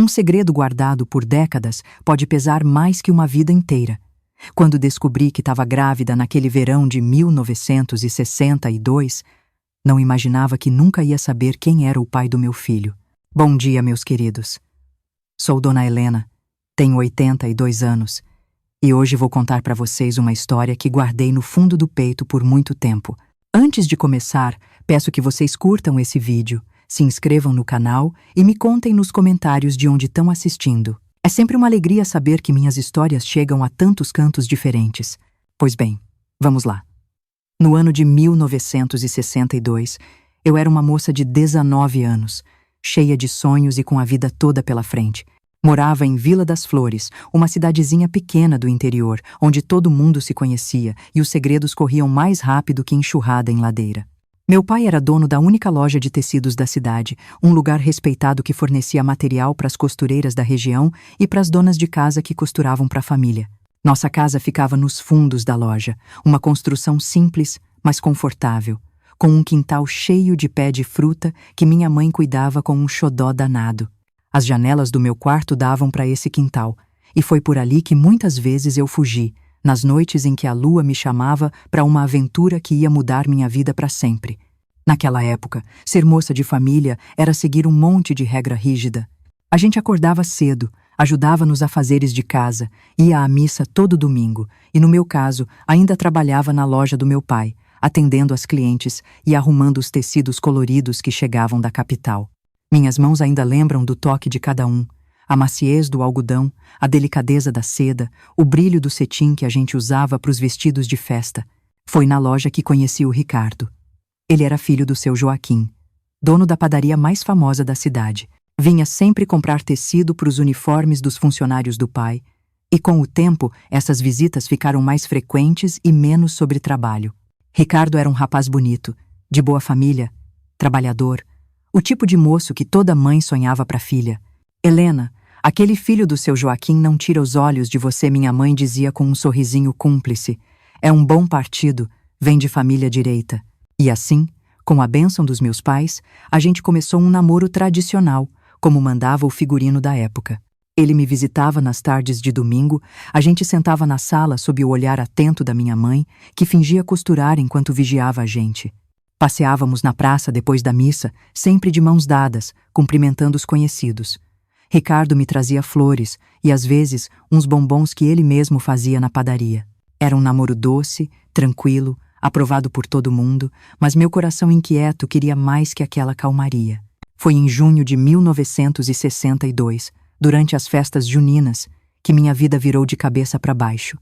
segredo guardado por décadas pode pesar mais que uma vida inteira. Quando descobri que estava grávida naquele verão de 1962, não imaginava que nunca ia saber quem era o pai do meu filho. Bom dia, meus queridos. Sou Dona Helena, tenho 82 anos, e hoje vou contar para vocês uma história que guardei no fundo do peito por muito tempo. Antes de começar, peço que vocês curtam esse vídeo, se inscrevam no canal e me contem nos comentários de onde estão assistindo. É sempre uma alegria saber que minhas histórias chegam a tantos cantos diferentes. Pois bem, vamos lá. No ano de 1962, eu era uma moça de 19 anos, cheia de sonhos e com a vida toda pela frente. Morava em Vila das Flores, uma cidadezinha pequena do interior, onde todo mundo se conhecia e os segredos corriam mais rápido que enxurrada em ladeira. Meu pai era dono da única loja de tecidos da cidade, um lugar respeitado que fornecia material para as costureiras da região e para as donas de casa que costuravam para a família. Nossa casa ficava nos fundos da loja, uma construção simples, mas confortável, com um quintal cheio de pé de fruta que minha mãe cuidava com um xodó danado. As janelas do meu quarto davam para esse quintal, e foi por ali que muitas vezes eu fugi, nas noites em que a lua me chamava para uma aventura que ia mudar minha vida para sempre. Naquela época, ser moça de família era seguir um monte de regra rígida. A gente acordava cedo, ajudava nos afazeres de casa, ia à missa todo domingo e, no meu caso, ainda trabalhava na loja do meu pai, atendendo as clientes e arrumando os tecidos coloridos que chegavam da capital. Minhas mãos ainda lembram do toque de cada um, a maciez do algodão, a delicadeza da seda, o brilho do cetim que a gente usava para os vestidos de festa. Foi na loja que conheci o Ricardo. Ele era filho do seu Joaquim, dono da padaria mais famosa da cidade. Vinha sempre comprar tecido para os uniformes dos funcionários do pai, e com o tempo essas visitas ficaram mais frequentes e menos sobre trabalho. Ricardo era um rapaz bonito, de boa família, trabalhador, o tipo de moço que toda mãe sonhava para a filha. Helena, aquele filho do seu Joaquim não tira os olhos de você, minha mãe dizia com um sorrisinho cúmplice. É um bom partido, vem de família direita. E assim, com a bênção dos meus pais, a gente começou um namoro tradicional, como mandava o figurino da época. Ele me visitava nas tardes de domingo, a gente sentava na sala sob o olhar atento da minha mãe, que fingia costurar enquanto vigiava a gente. Passeávamos na praça depois da missa, sempre de mãos dadas, cumprimentando os conhecidos. Ricardo me trazia flores e, às vezes, uns bombons que ele mesmo fazia na padaria. Era um namoro doce, tranquilo, aprovado por todo mundo, mas meu coração inquieto queria mais que aquela calmaria. Foi em junho de 1962, durante as festas juninas, que minha vida virou de cabeça para baixo.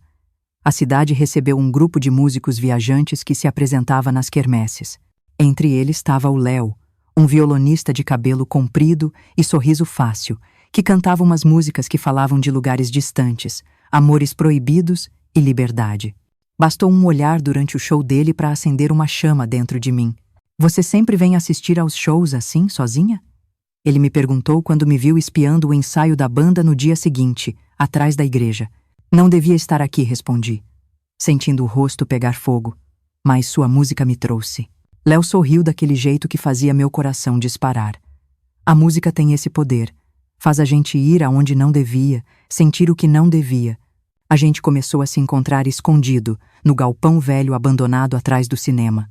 A cidade recebeu um grupo de músicos viajantes que se apresentava nas quermesses. Entre eles estava o Léo, um violonista de cabelo comprido e sorriso fácil, que cantava umas músicas que falavam de lugares distantes, amores proibidos e liberdade. Bastou um olhar durante o show dele para acender uma chama dentro de mim. Você sempre vem assistir aos shows assim, sozinha? Ele me perguntou quando me viu espiando o ensaio da banda no dia seguinte, atrás da igreja. Não devia estar aqui, respondi, sentindo o rosto pegar fogo, mas sua música me trouxe. Léo sorriu daquele jeito que fazia meu coração disparar. A música tem esse poder. Faz a gente ir aonde não devia, sentir o que não devia. A gente começou a se encontrar escondido, no galpão velho abandonado atrás do cinema.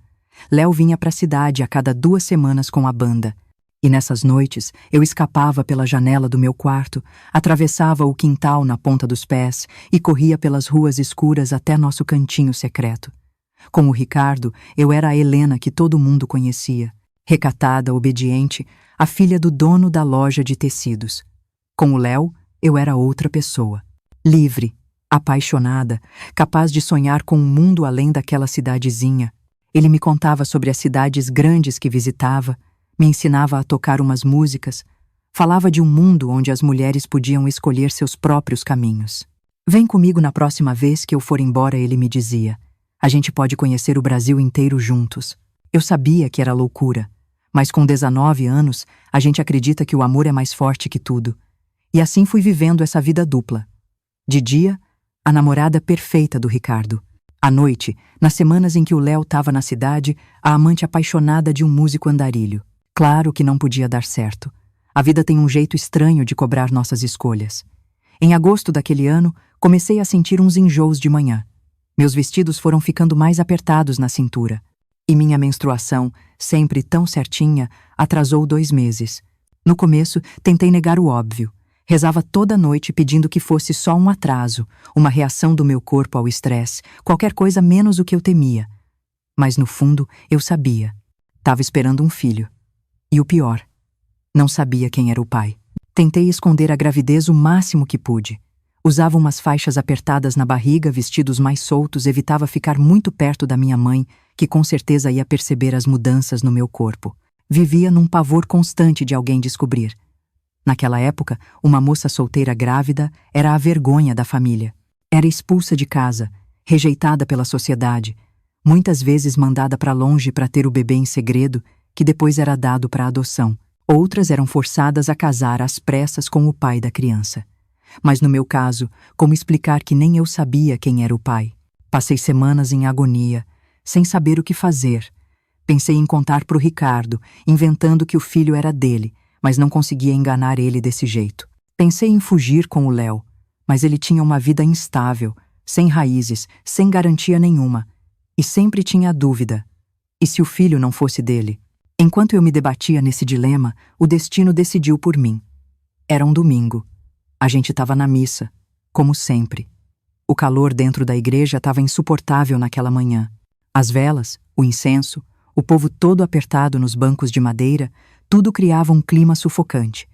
Léo vinha para a cidade a cada 2 semanas com a banda. E nessas noites, eu escapava pela janela do meu quarto, atravessava o quintal na ponta dos pés e corria pelas ruas escuras até nosso cantinho secreto. Com o Ricardo, eu era a Helena que todo mundo conhecia. Recatada, obediente, a filha do dono da loja de tecidos. Com o Léo, eu era outra pessoa. Livre, apaixonada, capaz de sonhar com um mundo além daquela cidadezinha. Ele me contava sobre as cidades grandes que visitava, me ensinava a tocar umas músicas, falava de um mundo onde as mulheres podiam escolher seus próprios caminhos. Vem comigo na próxima vez que eu for embora, ele me dizia. A gente pode conhecer o Brasil inteiro juntos. Eu sabia que era loucura, mas com 19 anos, a gente acredita que o amor é mais forte que tudo. E assim fui vivendo essa vida dupla. De dia, a namorada perfeita do Ricardo. À noite, nas semanas em que o Léo estava na cidade, a amante apaixonada de um músico andarilho. Claro que não podia dar certo. A vida tem um jeito estranho de cobrar nossas escolhas. Em agosto daquele ano, comecei a sentir uns enjoos de manhã. Meus vestidos foram ficando mais apertados na cintura. E minha menstruação, sempre tão certinha, atrasou 2 meses. No começo, tentei negar o óbvio. Rezava toda noite pedindo que fosse só um atraso, uma reação do meu corpo ao estresse, qualquer coisa menos o que eu temia. Mas no fundo, eu sabia. Tava esperando um filho. E o pior, não sabia quem era o pai. Tentei esconder a gravidez o máximo que pude. Usava umas faixas apertadas na barriga, vestidos mais soltos, evitava ficar muito perto da minha mãe, que com certeza ia perceber as mudanças no meu corpo. Vivia num pavor constante de alguém descobrir. Naquela época, uma moça solteira grávida era a vergonha da família. Era expulsa de casa, rejeitada pela sociedade, muitas vezes mandada para longe para ter o bebê em segredo, que depois era dado para adoção. Outras eram forçadas a casar às pressas com o pai da criança. Mas no meu caso, como explicar que nem eu sabia quem era o pai? Passei semanas em agonia, sem saber o que fazer. Pensei em contar para o Ricardo, inventando que o filho era dele, mas não conseguia enganar ele desse jeito. Pensei em fugir com o Léo, mas ele tinha uma vida instável, sem raízes, sem garantia nenhuma. E sempre tinha a dúvida: e se o filho não fosse dele? Enquanto eu me debatia nesse dilema, o destino decidiu por mim. Era um domingo. A gente estava na missa, como sempre. O calor dentro da igreja estava insuportável naquela manhã. As velas, o incenso, o povo todo apertado nos bancos de madeira, tudo criava um clima sufocante.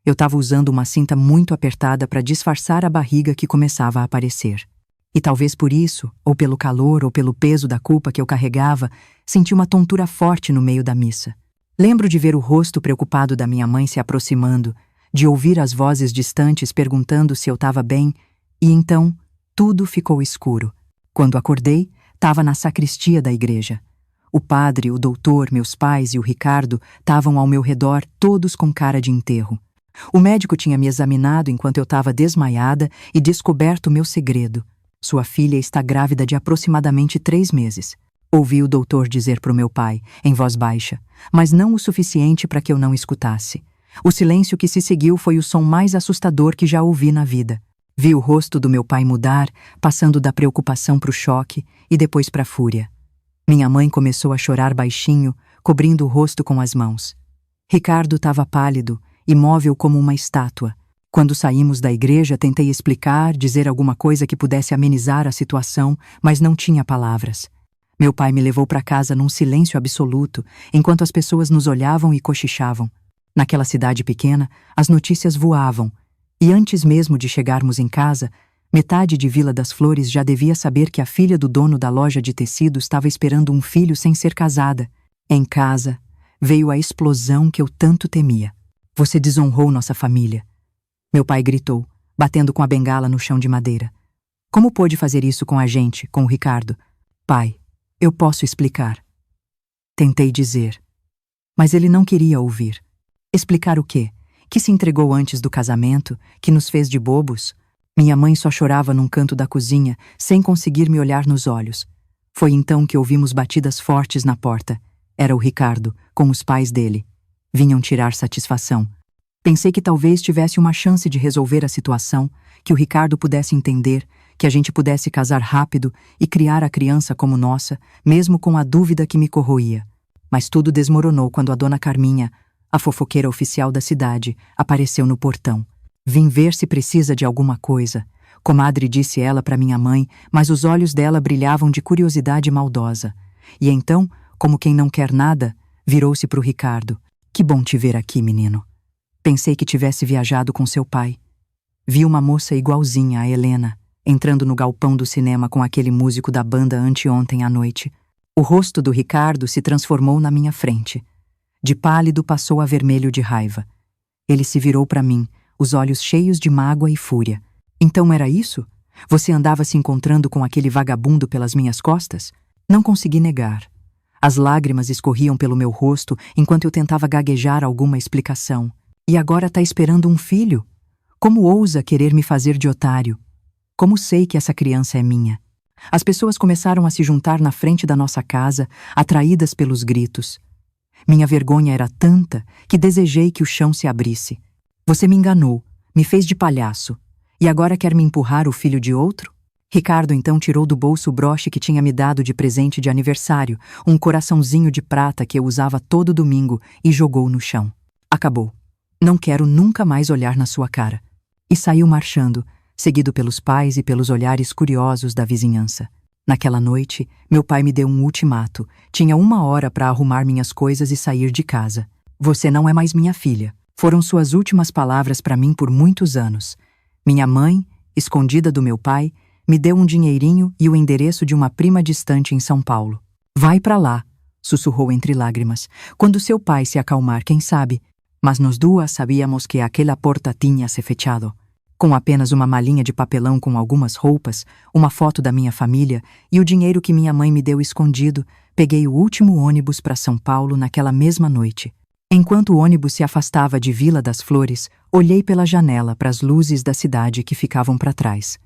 Eu estava usando uma cinta muito apertada para disfarçar a barriga que começava a aparecer. E talvez por isso, ou pelo calor, ou pelo peso da culpa que eu carregava, senti uma tontura forte no meio da missa. Lembro de ver o rosto preocupado da minha mãe se aproximando, de ouvir as vozes distantes perguntando se eu estava bem, e então tudo ficou escuro. Quando acordei, estava na sacristia da igreja. O padre, o doutor, meus pais e o Ricardo estavam ao meu redor, todos com cara de enterro. O médico tinha me examinado enquanto eu estava desmaiada e descoberto o meu segredo. Sua filha está grávida de aproximadamente 3 meses. Ouvi o doutor dizer para o meu pai, em voz baixa, mas não o suficiente para que eu não escutasse. O silêncio que se seguiu foi o som mais assustador que já ouvi na vida. Vi o rosto do meu pai mudar, passando da preocupação para o choque e depois para a fúria. Minha mãe começou a chorar baixinho, cobrindo o rosto com as mãos. Ricardo estava pálido, imóvel como uma estátua. Quando saímos da igreja, tentei explicar, dizer alguma coisa que pudesse amenizar a situação, mas não tinha palavras. Meu pai me levou para casa num silêncio absoluto, enquanto as pessoas nos olhavam e cochichavam. Naquela cidade pequena, as notícias voavam, e antes mesmo de chegarmos em casa, metade de Vila das Flores já devia saber que a filha do dono da loja de tecidos estava esperando um filho sem ser casada. Em casa, veio a explosão que eu tanto temia. Você desonrou nossa família. Meu pai gritou, batendo com a bengala no chão de madeira. Como pôde fazer isso com a gente, com o Ricardo? Pai, eu posso explicar. Tentei dizer. Mas ele não queria ouvir. Explicar o quê? Que se entregou antes do casamento, que nos fez de bobos? Minha mãe só chorava num canto da cozinha, sem conseguir me olhar nos olhos. Foi então que ouvimos batidas fortes na porta. Era o Ricardo, com os pais dele. Vinham tirar satisfação. Pensei que talvez tivesse uma chance de resolver a situação, que o Ricardo pudesse entender, que a gente pudesse casar rápido e criar a criança como nossa, mesmo com a dúvida que me corroía. Mas tudo desmoronou quando a dona Carminha, a fofoqueira oficial da cidade, apareceu no portão. Vim ver se precisa de alguma coisa. Comadre, disse ela para minha mãe, mas os olhos dela brilhavam de curiosidade maldosa. E então, como quem não quer nada, virou-se para o Ricardo. Que bom te ver aqui, menino. Pensei que tivesse viajado com seu pai. Vi uma moça igualzinha a Helena, entrando no galpão do cinema com aquele músico da banda anteontem à noite. O rosto do Ricardo se transformou na minha frente. De pálido passou a vermelho de raiva. Ele se virou para mim, os olhos cheios de mágoa e fúria. Então era isso? Você andava se encontrando com aquele vagabundo pelas minhas costas? Não consegui negar. As lágrimas escorriam pelo meu rosto enquanto eu tentava gaguejar alguma explicação. E agora tá esperando um filho? Como ousa querer me fazer de otário? Como sei que essa criança é minha? As pessoas começaram a se juntar na frente da nossa casa, atraídas pelos gritos. Minha vergonha era tanta que desejei que o chão se abrisse. Você me enganou, me fez de palhaço, e agora quer me empurrar o filho de outro? Ricardo então tirou do bolso o broche que tinha me dado de presente de aniversário, um coraçãozinho de prata que eu usava todo domingo, e jogou no chão. Acabou. Não quero nunca mais olhar na sua cara. E saiu marchando, seguido pelos pais e pelos olhares curiosos da vizinhança. Naquela noite, meu pai me deu um ultimato. Tinha 1 hora para arrumar minhas coisas e sair de casa. Você não é mais minha filha. Foram suas últimas palavras para mim por muitos anos. Minha mãe, escondida do meu pai, me deu um dinheirinho e o endereço de uma prima distante em São Paulo. Vai para lá, sussurrou entre lágrimas. Quando seu pai se acalmar, quem sabe? Mas nós duas sabíamos que aquela porta tinha se fechado. Com apenas uma malinha de papelão com algumas roupas, uma foto da minha família e o dinheiro que minha mãe me deu escondido, peguei o último ônibus para São Paulo naquela mesma noite. Enquanto o ônibus se afastava de Vila das Flores, olhei pela janela para as luzes da cidade que ficavam para trás.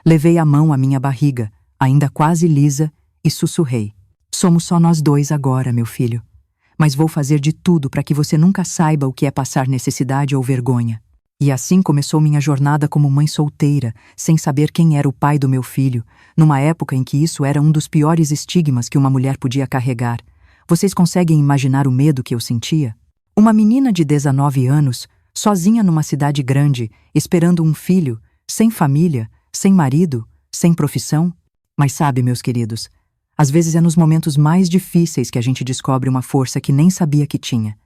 Levei a mão à minha barriga, ainda quase lisa, e sussurrei. Somos só nós dois agora, meu filho. Mas vou fazer de tudo para que você nunca saiba o que é passar necessidade ou vergonha. E assim começou minha jornada como mãe solteira, sem saber quem era o pai do meu filho, numa época em que isso era um dos piores estigmas que uma mulher podia carregar. Vocês conseguem imaginar o medo que eu sentia? Uma menina de 19 anos, sozinha numa cidade grande, esperando um filho, sem família, sem marido, sem profissão? Mas sabe, meus queridos, às vezes é nos momentos mais difíceis que a gente descobre uma força que nem sabia que tinha.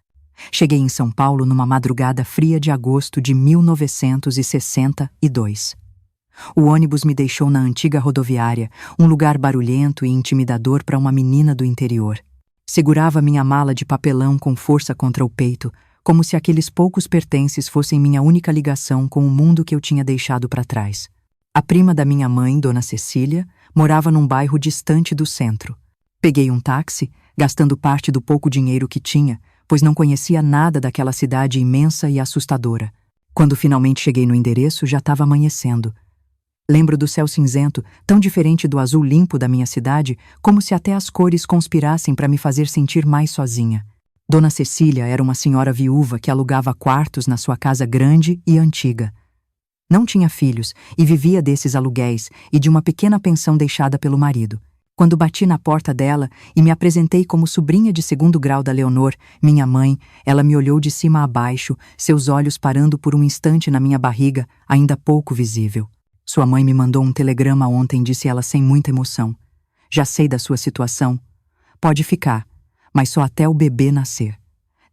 Cheguei em São Paulo numa madrugada fria de agosto de 1962. O ônibus me deixou na antiga rodoviária, um lugar barulhento e intimidador para uma menina do interior. Segurava minha mala de papelão com força contra o peito, como se aqueles poucos pertences fossem minha única ligação com o mundo que eu tinha deixado para trás. A prima da minha mãe, Dona Cecília, morava num bairro distante do centro. Peguei um táxi, gastando parte do pouco dinheiro que tinha, pois não conhecia nada daquela cidade imensa e assustadora. Quando finalmente cheguei no endereço, já estava amanhecendo. Lembro do céu cinzento, tão diferente do azul limpo da minha cidade, como se até as cores conspirassem para me fazer sentir mais sozinha. Dona Cecília era uma senhora viúva que alugava quartos na sua casa grande e antiga. Não tinha filhos e vivia desses aluguéis e de uma pequena pensão deixada pelo marido. Quando bati na porta dela e me apresentei como sobrinha de 2º grau da Leonor, minha mãe, ela me olhou de cima a baixo, seus olhos parando por um instante na minha barriga, ainda pouco visível. Sua mãe me mandou um telegrama ontem, disse ela sem muita emoção. Já sei da sua situação. Pode ficar, mas só até o bebê nascer.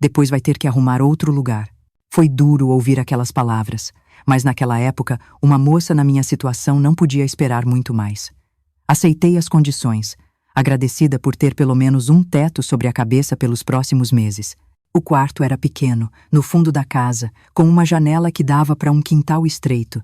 Depois vai ter que arrumar outro lugar. Foi duro ouvir aquelas palavras, mas naquela época, uma moça na minha situação não podia esperar muito mais. Aceitei as condições, agradecida por ter pelo menos um teto sobre a cabeça pelos próximos meses. O quarto era pequeno, no fundo da casa, com uma janela que dava para um quintal estreito.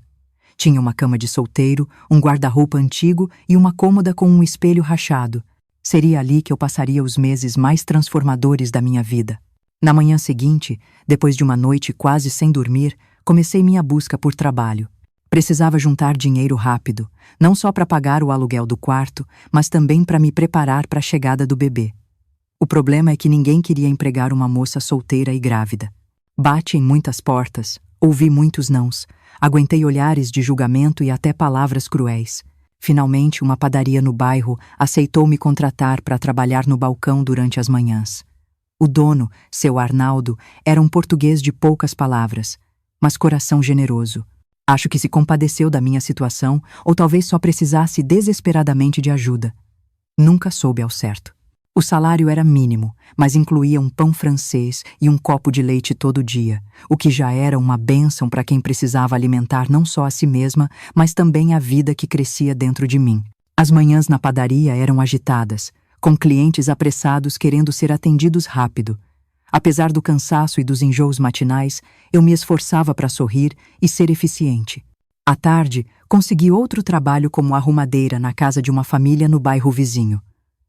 Tinha uma cama de solteiro, um guarda-roupa antigo e uma cômoda com um espelho rachado. Seria ali que eu passaria os meses mais transformadores da minha vida. Na manhã seguinte, depois de uma noite quase sem dormir, comecei minha busca por trabalho. Precisava juntar dinheiro rápido, não só para pagar o aluguel do quarto, mas também para me preparar para a chegada do bebê. O problema é que ninguém queria empregar uma moça solteira e grávida. Bati em muitas portas, ouvi muitos nãos, aguentei olhares de julgamento e até palavras cruéis. Finalmente, uma padaria no bairro aceitou me contratar para trabalhar no balcão durante as manhãs. O dono, seu Arnaldo, era um português de poucas palavras, mas coração generoso. Acho que se compadeceu da minha situação ou talvez só precisasse desesperadamente de ajuda. Nunca soube ao certo. O salário era mínimo, mas incluía um pão francês e um copo de leite todo dia, o que já era uma bênção para quem precisava alimentar não só a si mesma, mas também a vida que crescia dentro de mim. As manhãs na padaria eram agitadas, com clientes apressados querendo ser atendidos rápido. Apesar do cansaço e dos enjoos matinais, eu me esforçava para sorrir e ser eficiente. À tarde, consegui outro trabalho como arrumadeira na casa de uma família no bairro vizinho.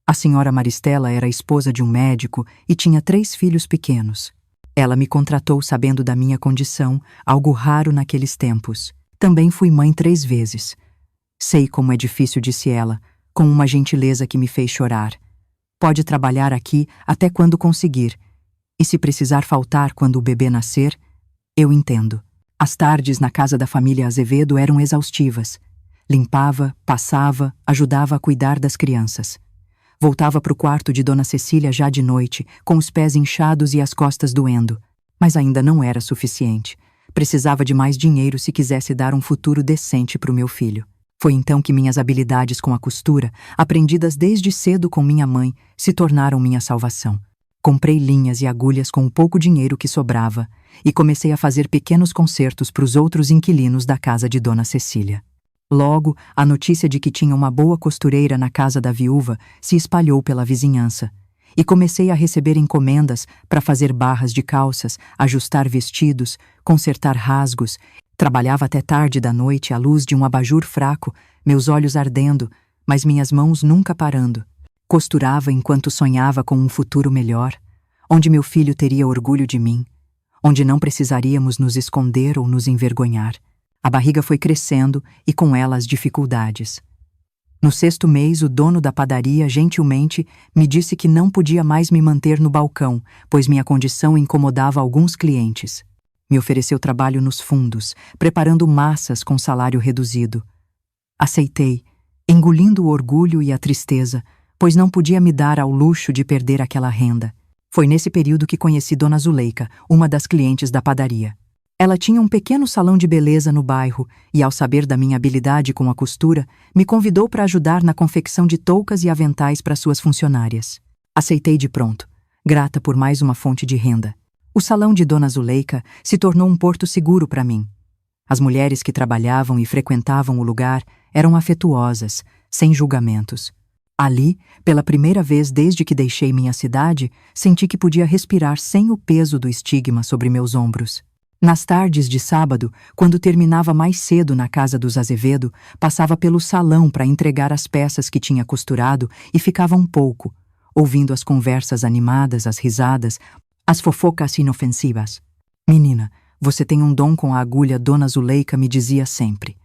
A senhora Maristela era esposa de um médico e tinha 3 filhos pequenos. Ela me contratou sabendo da minha condição, algo raro naqueles tempos. Também fui mãe 3 vezes. Sei como é difícil, disse ela, com uma gentileza que me fez chorar. Pode trabalhar aqui até quando conseguir. E se precisar faltar quando o bebê nascer, eu entendo. As tardes na casa da família Azevedo eram exaustivas. Limpava, passava, ajudava a cuidar das crianças. Voltava para o quarto de Dona Cecília já de noite, com os pés inchados e as costas doendo. Mas ainda não era suficiente. Precisava de mais dinheiro se quisesse dar um futuro decente para o meu filho. Foi então que minhas habilidades com a costura, aprendidas desde cedo com minha mãe, se tornaram minha salvação. Comprei linhas e agulhas com o pouco dinheiro que sobrava e comecei a fazer pequenos concertos para os outros inquilinos da casa de Dona Cecília. Logo, a notícia de que tinha uma boa costureira na casa da viúva se espalhou pela vizinhança, e comecei a receber encomendas para fazer barras de calças, ajustar vestidos, consertar rasgos. Trabalhava até tarde da noite à luz de um abajur fraco, meus olhos ardendo, mas minhas mãos nunca parando. Costurava enquanto sonhava com um futuro melhor, onde meu filho teria orgulho de mim, onde não precisaríamos nos esconder ou nos envergonhar. A barriga foi crescendo e com ela as dificuldades. No 6º mês, o dono da padaria gentilmente me disse que não podia mais me manter no balcão, pois minha condição incomodava alguns clientes. Me ofereceu trabalho nos fundos, preparando massas com salário reduzido. Aceitei, engolindo o orgulho e a tristeza, pois não podia me dar ao luxo de perder aquela renda. Foi nesse período que conheci Dona Zuleika, uma das clientes da padaria. Ela tinha um pequeno salão de beleza no bairro e, ao saber da minha habilidade com a costura, me convidou para ajudar na confecção de toucas e aventais para suas funcionárias. Aceitei de pronto, grata por mais uma fonte de renda. O salão de Dona Zuleika se tornou um porto seguro para mim. As mulheres que trabalhavam e frequentavam o lugar eram afetuosas, sem julgamentos. Ali, pela primeira vez desde que deixei minha cidade, senti que podia respirar sem o peso do estigma sobre meus ombros. Nas tardes de sábado, quando terminava mais cedo na casa dos Azevedo, passava pelo salão para entregar as peças que tinha costurado e ficava um pouco, ouvindo as conversas animadas, as risadas, as fofocas inofensivas. Menina, você tem um dom com a agulha, Dona Zuleika me dizia sempre.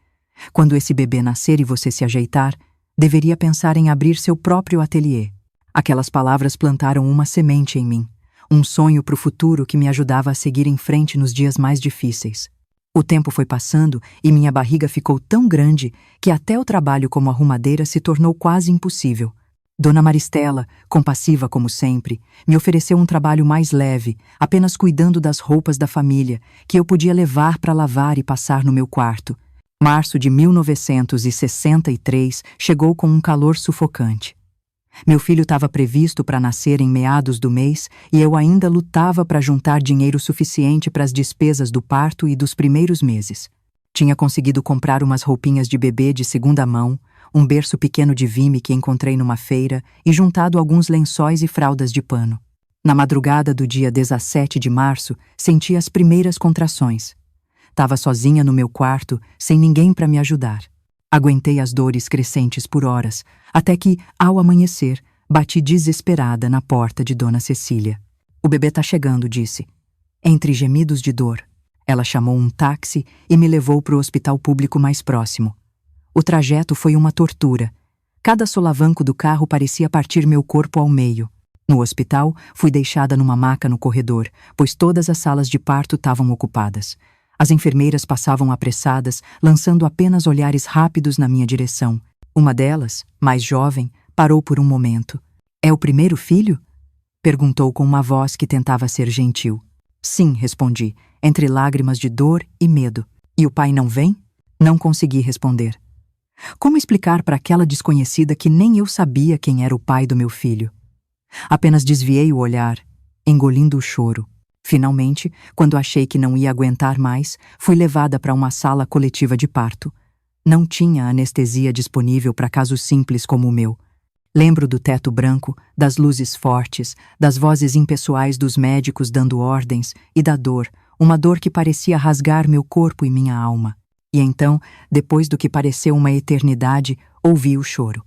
Quando esse bebê nascer e você se ajeitar, deveria pensar em abrir seu próprio ateliê. Aquelas palavras plantaram uma semente em mim. Um sonho para o futuro que me ajudava a seguir em frente nos dias mais difíceis. O tempo foi passando e minha barriga ficou tão grande que até o trabalho como arrumadeira se tornou quase impossível. Dona Maristela, compassiva como sempre, me ofereceu um trabalho mais leve, apenas cuidando das roupas da família, que eu podia levar para lavar e passar no meu quarto. Março de 1963 chegou com um calor sufocante. Meu filho estava previsto para nascer em meados do mês e eu ainda lutava para juntar dinheiro suficiente para as despesas do parto e dos primeiros meses. Tinha conseguido comprar umas roupinhas de bebê de segunda mão, um berço pequeno de vime que encontrei numa feira e juntado alguns lençóis e fraldas de pano. Na madrugada do dia 17 de março, senti as primeiras contrações. Estava sozinha no meu quarto, sem ninguém para me ajudar. Aguentei as dores crescentes por horas, até que, ao amanhecer, bati desesperada na porta de Dona Cecília. O bebê tá chegando, disse. Entre gemidos de dor, ela chamou um táxi e me levou para o hospital público mais próximo. O trajeto foi uma tortura. Cada solavanco do carro parecia partir meu corpo ao meio. No hospital, fui deixada numa maca no corredor, pois todas as salas de parto estavam ocupadas. As enfermeiras passavam apressadas, lançando apenas olhares rápidos na minha direção. Uma delas, mais jovem, parou por um momento. "É o primeiro filho?" perguntou com uma voz que tentava ser gentil. "Sim", respondi, entre lágrimas de dor e medo. "E o pai não vem?" Não consegui responder. Como explicar para aquela desconhecida que nem eu sabia quem era o pai do meu filho? Apenas desviei o olhar, engolindo o choro. Finalmente, quando achei que não ia aguentar mais, fui levada para uma sala coletiva de parto. Não tinha anestesia disponível para casos simples como o meu. Lembro do teto branco, das luzes fortes, das vozes impessoais dos médicos dando ordens e da dor, uma dor que parecia rasgar meu corpo e minha alma. E então, depois do que pareceu uma eternidade, ouvi o choro.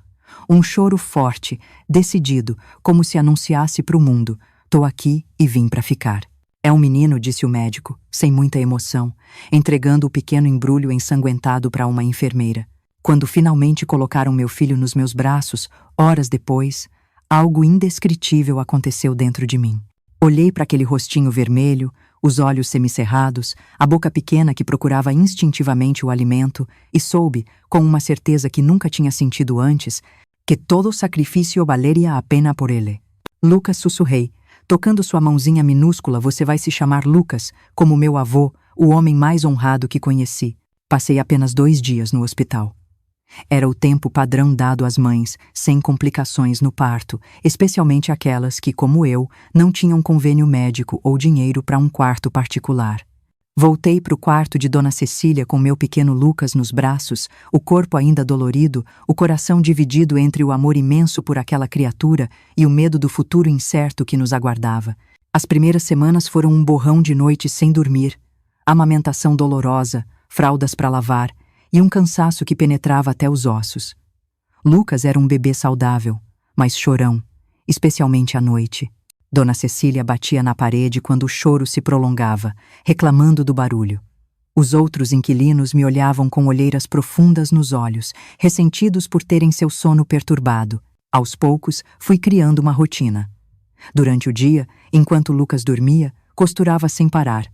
Um choro forte, decidido, como se anunciasse para o mundo: "Tô aqui e vim para ficar." "É um menino", disse o médico, sem muita emoção, entregando o pequeno embrulho ensanguentado para uma enfermeira. Quando finalmente colocaram meu filho nos meus braços, horas depois, algo indescritível aconteceu dentro de mim. Olhei para aquele rostinho vermelho, os olhos semicerrados, a boca pequena que procurava instintivamente o alimento, e soube, com uma certeza que nunca tinha sentido antes, que todo sacrifício valeria a pena por ele. Lucas, sussurrei. Tocando sua mãozinha minúscula, você vai se chamar Lucas, como meu avô, o homem mais honrado que conheci. Passei apenas 2 dias no hospital. Era o tempo padrão dado às mães, sem complicações no parto, especialmente aquelas que, como eu, não tinham convênio médico ou dinheiro para um quarto particular. Voltei para o quarto de Dona Cecília com meu pequeno Lucas nos braços, o corpo ainda dolorido, o coração dividido entre o amor imenso por aquela criatura e o medo do futuro incerto que nos aguardava. As primeiras semanas foram um borrão de noites sem dormir, amamentação dolorosa, fraldas para lavar, e um cansaço que penetrava até os ossos. Lucas era um bebê saudável, mas chorão, especialmente à noite. Dona Cecília batia na parede quando o choro se prolongava, reclamando do barulho. Os outros inquilinos me olhavam com olheiras profundas nos olhos, ressentidos por terem seu sono perturbado. Aos poucos, fui criando uma rotina. Durante o dia, enquanto Lucas dormia, costurava sem parar,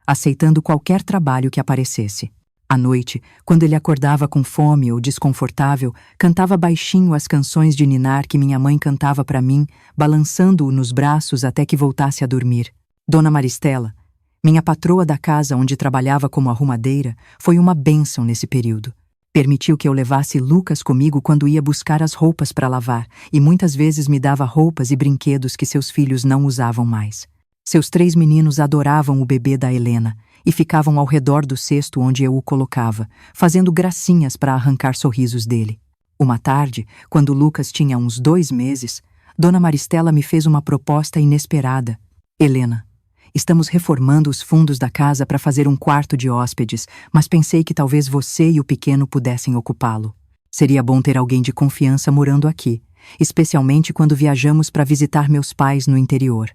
aceitando qualquer trabalho que aparecesse. À noite, quando ele acordava com fome ou desconfortável, cantava baixinho as canções de ninar que minha mãe cantava para mim, balançando-o nos braços até que voltasse a dormir. Dona Maristela, minha patroa da casa onde trabalhava como arrumadeira, foi uma bênção nesse período. Permitiu que eu levasse Lucas comigo quando ia buscar as roupas para lavar, e muitas vezes me dava roupas e brinquedos que seus filhos não usavam mais. Seus 3 meninos adoravam o bebê da Helena, e ficavam ao redor do cesto onde eu o colocava, fazendo gracinhas para arrancar sorrisos dele. Uma tarde, quando Lucas tinha uns 2 meses, Dona Maristela me fez uma proposta inesperada. Helena, estamos reformando os fundos da casa para fazer um quarto de hóspedes, mas pensei que talvez você e o pequeno pudessem ocupá-lo. Seria bom ter alguém de confiança morando aqui, especialmente quando viajamos para visitar meus pais no interior.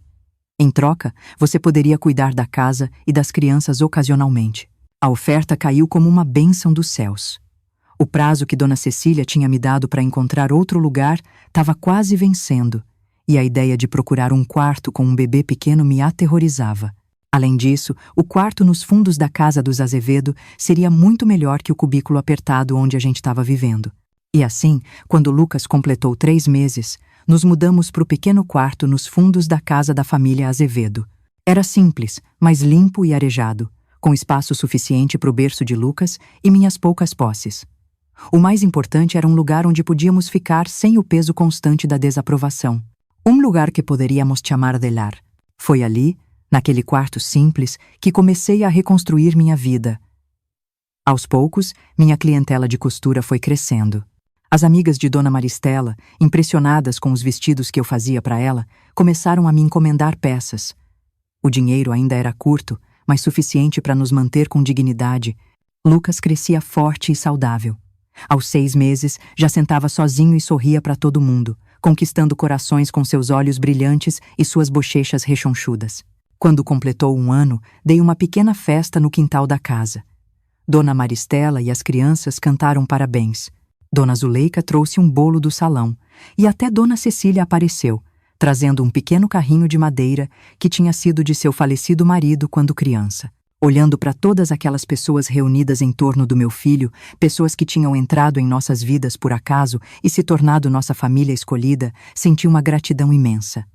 Em troca, você poderia cuidar da casa e das crianças ocasionalmente. A oferta caiu como uma bênção dos céus. O prazo que Dona Cecília tinha me dado para encontrar outro lugar estava quase vencendo, e a ideia de procurar um quarto com um bebê pequeno me aterrorizava. Além disso, o quarto nos fundos da casa dos Azevedo seria muito melhor que o cubículo apertado onde a gente estava vivendo. E assim, quando Lucas completou 3 meses, nos mudamos para o pequeno quarto nos fundos da casa da família Azevedo. Era simples, mas limpo e arejado, com espaço suficiente para o berço de Lucas e minhas poucas posses. O mais importante era um lugar onde podíamos ficar sem o peso constante da desaprovação. Um lugar que poderíamos chamar de lar. Foi ali, naquele quarto simples, que comecei a reconstruir minha vida. Aos poucos, minha clientela de costura foi crescendo. As amigas de Dona Maristela, impressionadas com os vestidos que eu fazia para ela, começaram a me encomendar peças. O dinheiro ainda era curto, mas suficiente para nos manter com dignidade. Lucas crescia forte e saudável. Aos 6 meses, já sentava sozinho e sorria para todo mundo, conquistando corações com seus olhos brilhantes e suas bochechas rechonchudas. Quando completou 1 ano, dei uma pequena festa no quintal da casa. Dona Maristela e as crianças cantaram parabéns. Dona Zuleika trouxe um bolo do salão, e até Dona Cecília apareceu, trazendo um pequeno carrinho de madeira que tinha sido de seu falecido marido quando criança. Olhando para todas aquelas pessoas reunidas em torno do meu filho, pessoas que tinham entrado em nossas vidas por acaso e se tornado nossa família escolhida, senti uma gratidão imensa.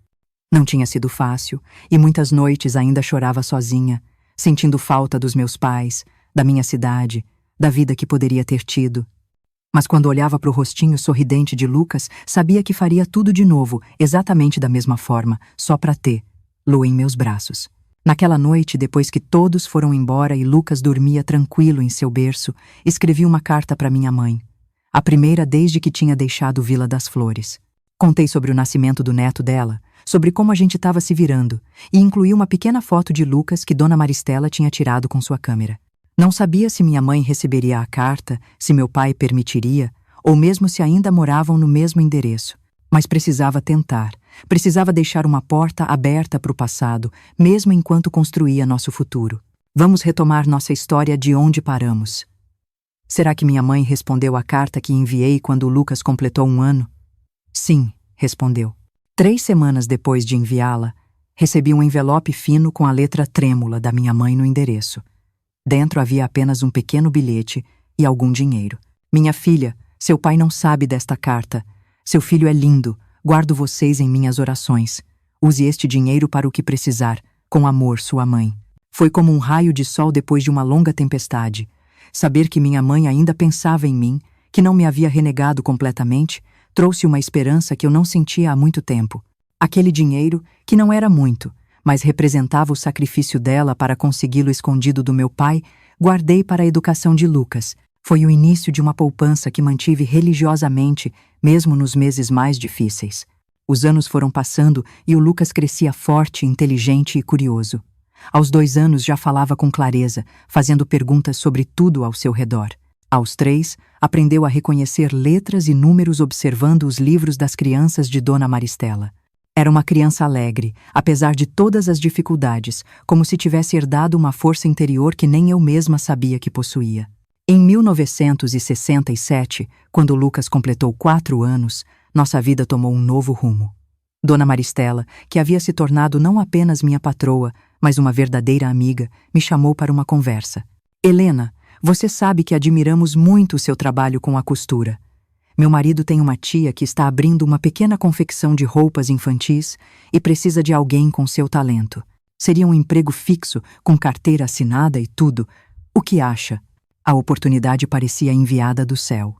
Não tinha sido fácil, e muitas noites ainda chorava sozinha, sentindo falta dos meus pais, da minha cidade, da vida que poderia ter tido. Mas quando olhava para o rostinho sorridente de Lucas, sabia que faria tudo de novo, exatamente da mesma forma, só para tê-lo em meus braços. Naquela noite, depois que todos foram embora e Lucas dormia tranquilo em seu berço, escrevi uma carta para minha mãe. A primeira desde que tinha deixado Vila das Flores. Contei sobre o nascimento do neto dela, sobre como a gente estava se virando, e incluí uma pequena foto de Lucas que Dona Maristela tinha tirado com sua câmera. Não sabia se minha mãe receberia a carta, se meu pai permitiria, ou mesmo se ainda moravam no mesmo endereço. Mas precisava tentar, precisava deixar uma porta aberta para o passado, mesmo enquanto construía nosso futuro. Vamos retomar nossa história de onde paramos. Será que minha mãe respondeu à carta que enviei quando o Lucas completou 1 ano? Sim, respondeu. 3 semanas depois de enviá-la, Recebi um envelope fino com a letra trêmula da minha mãe no endereço. Dentro havia apenas um pequeno bilhete e algum dinheiro. Minha filha, seu pai não sabe desta carta. Seu filho é lindo, guardo vocês em minhas orações. Use este dinheiro para o que precisar. Com amor, sua mãe. Foi como um raio de sol depois de uma longa tempestade. Saber que minha mãe ainda pensava em mim, que não me havia renegado completamente, trouxe uma esperança que eu não sentia há muito tempo. Aquele dinheiro, que não era muito, mas representava o sacrifício dela para consegui-lo escondido do meu pai, guardei para a educação de Lucas. Foi o início de uma poupança que mantive religiosamente, mesmo nos meses mais difíceis. Os anos foram passando e o Lucas crescia forte, inteligente e curioso. Aos 2 anos já falava com clareza, fazendo perguntas sobre tudo ao seu redor. Aos 3, aprendeu a reconhecer letras e números observando os livros das crianças de Dona Maristela. Era uma criança alegre, apesar de todas as dificuldades, como se tivesse herdado uma força interior que nem eu mesma sabia que possuía. Em 1967, quando Lucas completou 4 anos, nossa vida tomou um novo rumo. Dona Maristela, que havia se tornado não apenas minha patroa, mas uma verdadeira amiga, me chamou para uma conversa. Helena, você sabe que admiramos muito o seu trabalho com a costura. Meu marido tem uma tia que está abrindo uma pequena confecção de roupas infantis e precisa de alguém com seu talento. Seria um emprego fixo, com carteira assinada e tudo. O que acha? A oportunidade parecia enviada do céu.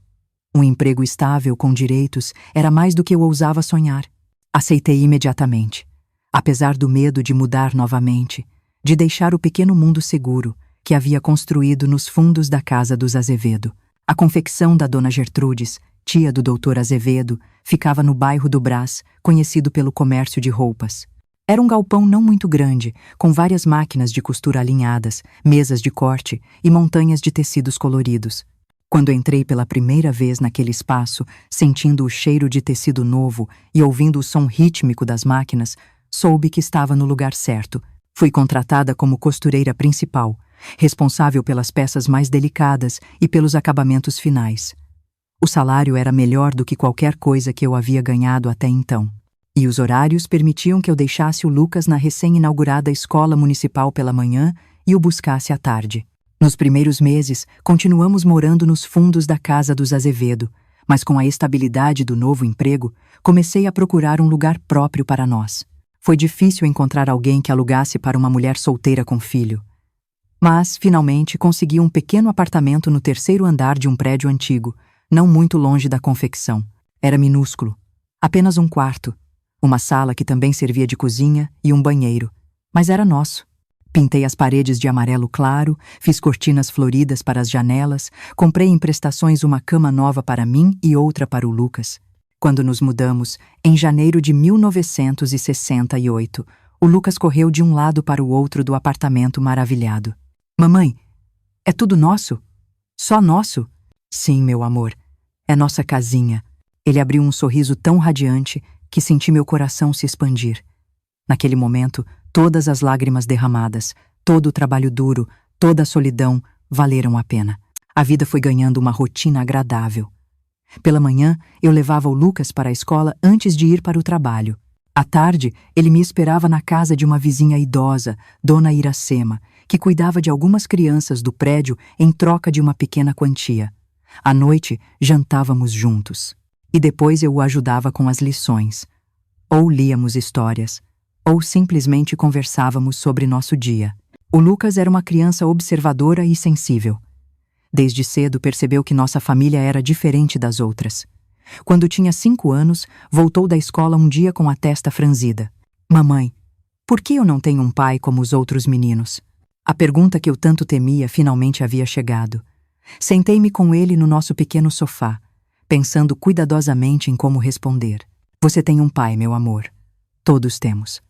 Um emprego estável, com direitos, era mais do que eu ousava sonhar. Aceitei imediatamente. Apesar do medo de mudar novamente, de deixar o pequeno mundo seguro que havia construído nos fundos da casa dos Azevedo. A confecção da Dona Gertrudes, tia do Dr. Azevedo, ficava no bairro do Brás, conhecido pelo comércio de roupas. Era um galpão não muito grande, com várias máquinas de costura alinhadas, mesas de corte e montanhas de tecidos coloridos. Quando entrei pela primeira vez naquele espaço, sentindo o cheiro de tecido novo e ouvindo o som rítmico das máquinas, soube que estava no lugar certo. Fui contratada como costureira principal, responsável pelas peças mais delicadas e pelos acabamentos finais. O salário era melhor do que qualquer coisa que eu havia ganhado até então. E os horários permitiam que eu deixasse o Lucas na recém-inaugurada escola municipal pela manhã e o buscasse à tarde. Nos primeiros meses, continuamos morando nos fundos da casa dos Azevedo, mas com a estabilidade do novo emprego, comecei a procurar um lugar próprio para nós. Foi difícil encontrar alguém que alugasse para uma mulher solteira com filho. Mas, finalmente, consegui um pequeno apartamento no 3º andar de um prédio antigo, não muito longe da confecção. Era minúsculo. Apenas um quarto, uma sala que também servia de cozinha e um banheiro. Mas era nosso. Pintei as paredes de amarelo claro, fiz cortinas floridas para as janelas, comprei em prestações uma cama nova para mim e outra para o Lucas. Quando nos mudamos, em janeiro de 1968, o Lucas correu de um lado para o outro do apartamento maravilhado. Mamãe, é tudo nosso? Só nosso? Sim, meu amor, é nossa casinha. Ele abriu um sorriso tão radiante que senti meu coração se expandir. Naquele momento, todas as lágrimas derramadas, todo o trabalho duro, toda a solidão valeram a pena. A vida foi ganhando uma rotina agradável. Pela manhã, eu levava o Lucas para a escola antes de ir para o trabalho. À tarde, ele me esperava na casa de uma vizinha idosa, Dona Iracema, que cuidava de algumas crianças do prédio em troca de uma pequena quantia. À noite, jantávamos juntos. E depois eu o ajudava com as lições. Ou líamos histórias, ou simplesmente conversávamos sobre nosso dia. O Lucas era uma criança observadora e sensível. Desde cedo percebeu que nossa família era diferente das outras. Quando tinha 5 anos, voltou da escola um dia com a testa franzida. Mamãe, por que eu não tenho um pai como os outros meninos? A pergunta que eu tanto temia finalmente havia chegado. Sentei-me com ele no nosso pequeno sofá, pensando cuidadosamente em como responder. Você tem um pai, meu amor. Todos temos.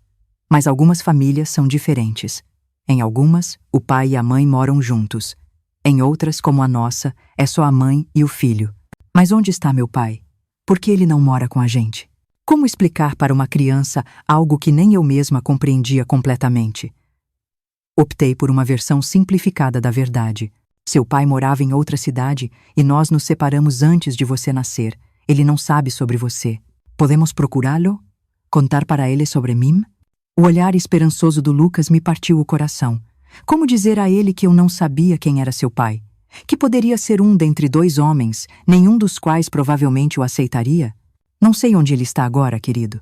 Mas algumas famílias são diferentes. Em algumas, o pai e a mãe moram juntos. Em outras, como a nossa, é só a mãe e o filho. Mas onde está meu pai? Por que ele não mora com a gente? Como explicar para uma criança algo que nem eu mesma compreendia completamente? Optei por uma versão simplificada da verdade. Seu pai morava em outra cidade e nós nos separamos antes de você nascer. Ele não sabe sobre você. Podemos procurá-lo? Contar para ele sobre mim? O olhar esperançoso do Lucas me partiu o coração. Como dizer a ele que eu não sabia quem era seu pai? Que poderia ser um dentre dois homens, nenhum dos quais provavelmente o aceitaria? Não sei onde ele está agora, querido.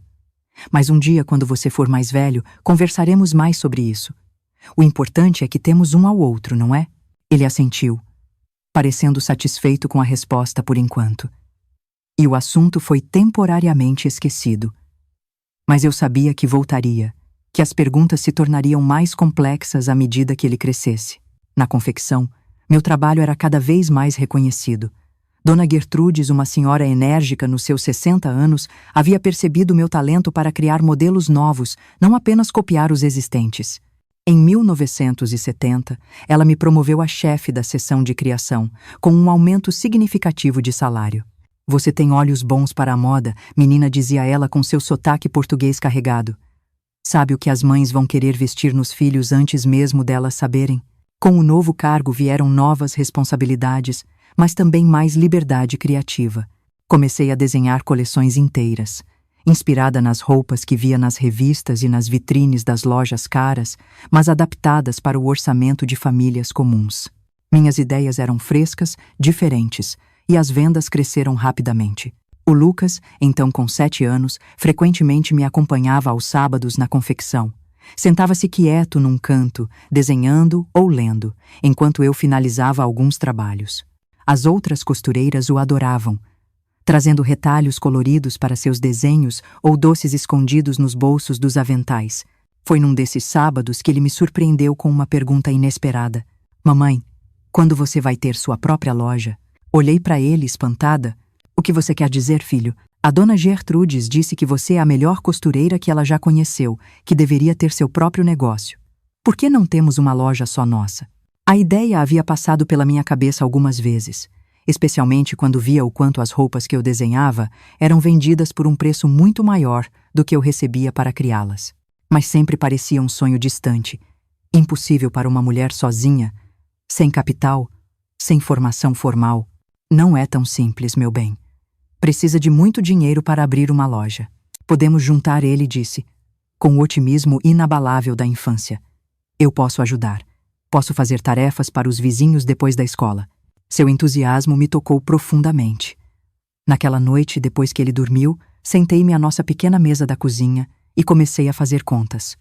Mas um dia, quando você for mais velho, conversaremos mais sobre isso. O importante é que temos um ao outro, não é? Ele assentiu, parecendo satisfeito com a resposta por enquanto. E o assunto foi temporariamente esquecido. Mas eu sabia que voltaria, que as perguntas se tornariam mais complexas à medida que ele crescesse. Na confecção, meu trabalho era cada vez mais reconhecido. Dona Gertrudes, uma senhora enérgica nos seus 60 anos, havia percebido meu talento para criar modelos novos, não apenas copiar os existentes. Em 1970, ela me promoveu a chefe da seção de criação, com um aumento significativo de salário. Você tem olhos bons para a moda, menina, dizia ela com seu sotaque português carregado. Sabe o que as mães vão querer vestir nos filhos antes mesmo delas saberem? Com o novo cargo vieram novas responsabilidades, mas também mais liberdade criativa. Comecei a desenhar coleções inteiras, inspirada nas roupas que via nas revistas e nas vitrines das lojas caras, mas adaptadas para o orçamento de famílias comuns. Minhas ideias eram frescas, diferentes, e as vendas cresceram rapidamente. O Lucas, então com 7 anos, frequentemente me acompanhava aos sábados na confecção. Sentava-se quieto num canto, desenhando ou lendo, enquanto eu finalizava alguns trabalhos. As outras costureiras o adoravam, trazendo retalhos coloridos para seus desenhos ou doces escondidos nos bolsos dos aventais. Foi num desses sábados que ele me surpreendeu com uma pergunta inesperada. Mamãe, quando você vai ter sua própria loja? Olhei para ele, espantada. O que você quer dizer, filho? A dona Gertrudes disse que você é a melhor costureira que ela já conheceu, que deveria ter seu próprio negócio. Por que não temos uma loja só nossa? A ideia havia passado pela minha cabeça algumas vezes, especialmente quando via o quanto as roupas que eu desenhava eram vendidas por um preço muito maior do que eu recebia para criá-las. Mas sempre parecia um sonho distante, impossível para uma mulher sozinha, sem capital, sem formação formal. Não é tão simples, meu bem. Precisa de muito dinheiro para abrir uma loja. Podemos juntar, ele disse, com o otimismo inabalável da infância. Eu posso ajudar. Posso fazer tarefas para os vizinhos depois da escola. Seu entusiasmo me tocou profundamente. Naquela noite, depois que ele dormiu, sentei-me à nossa pequena mesa da cozinha e comecei a fazer contas.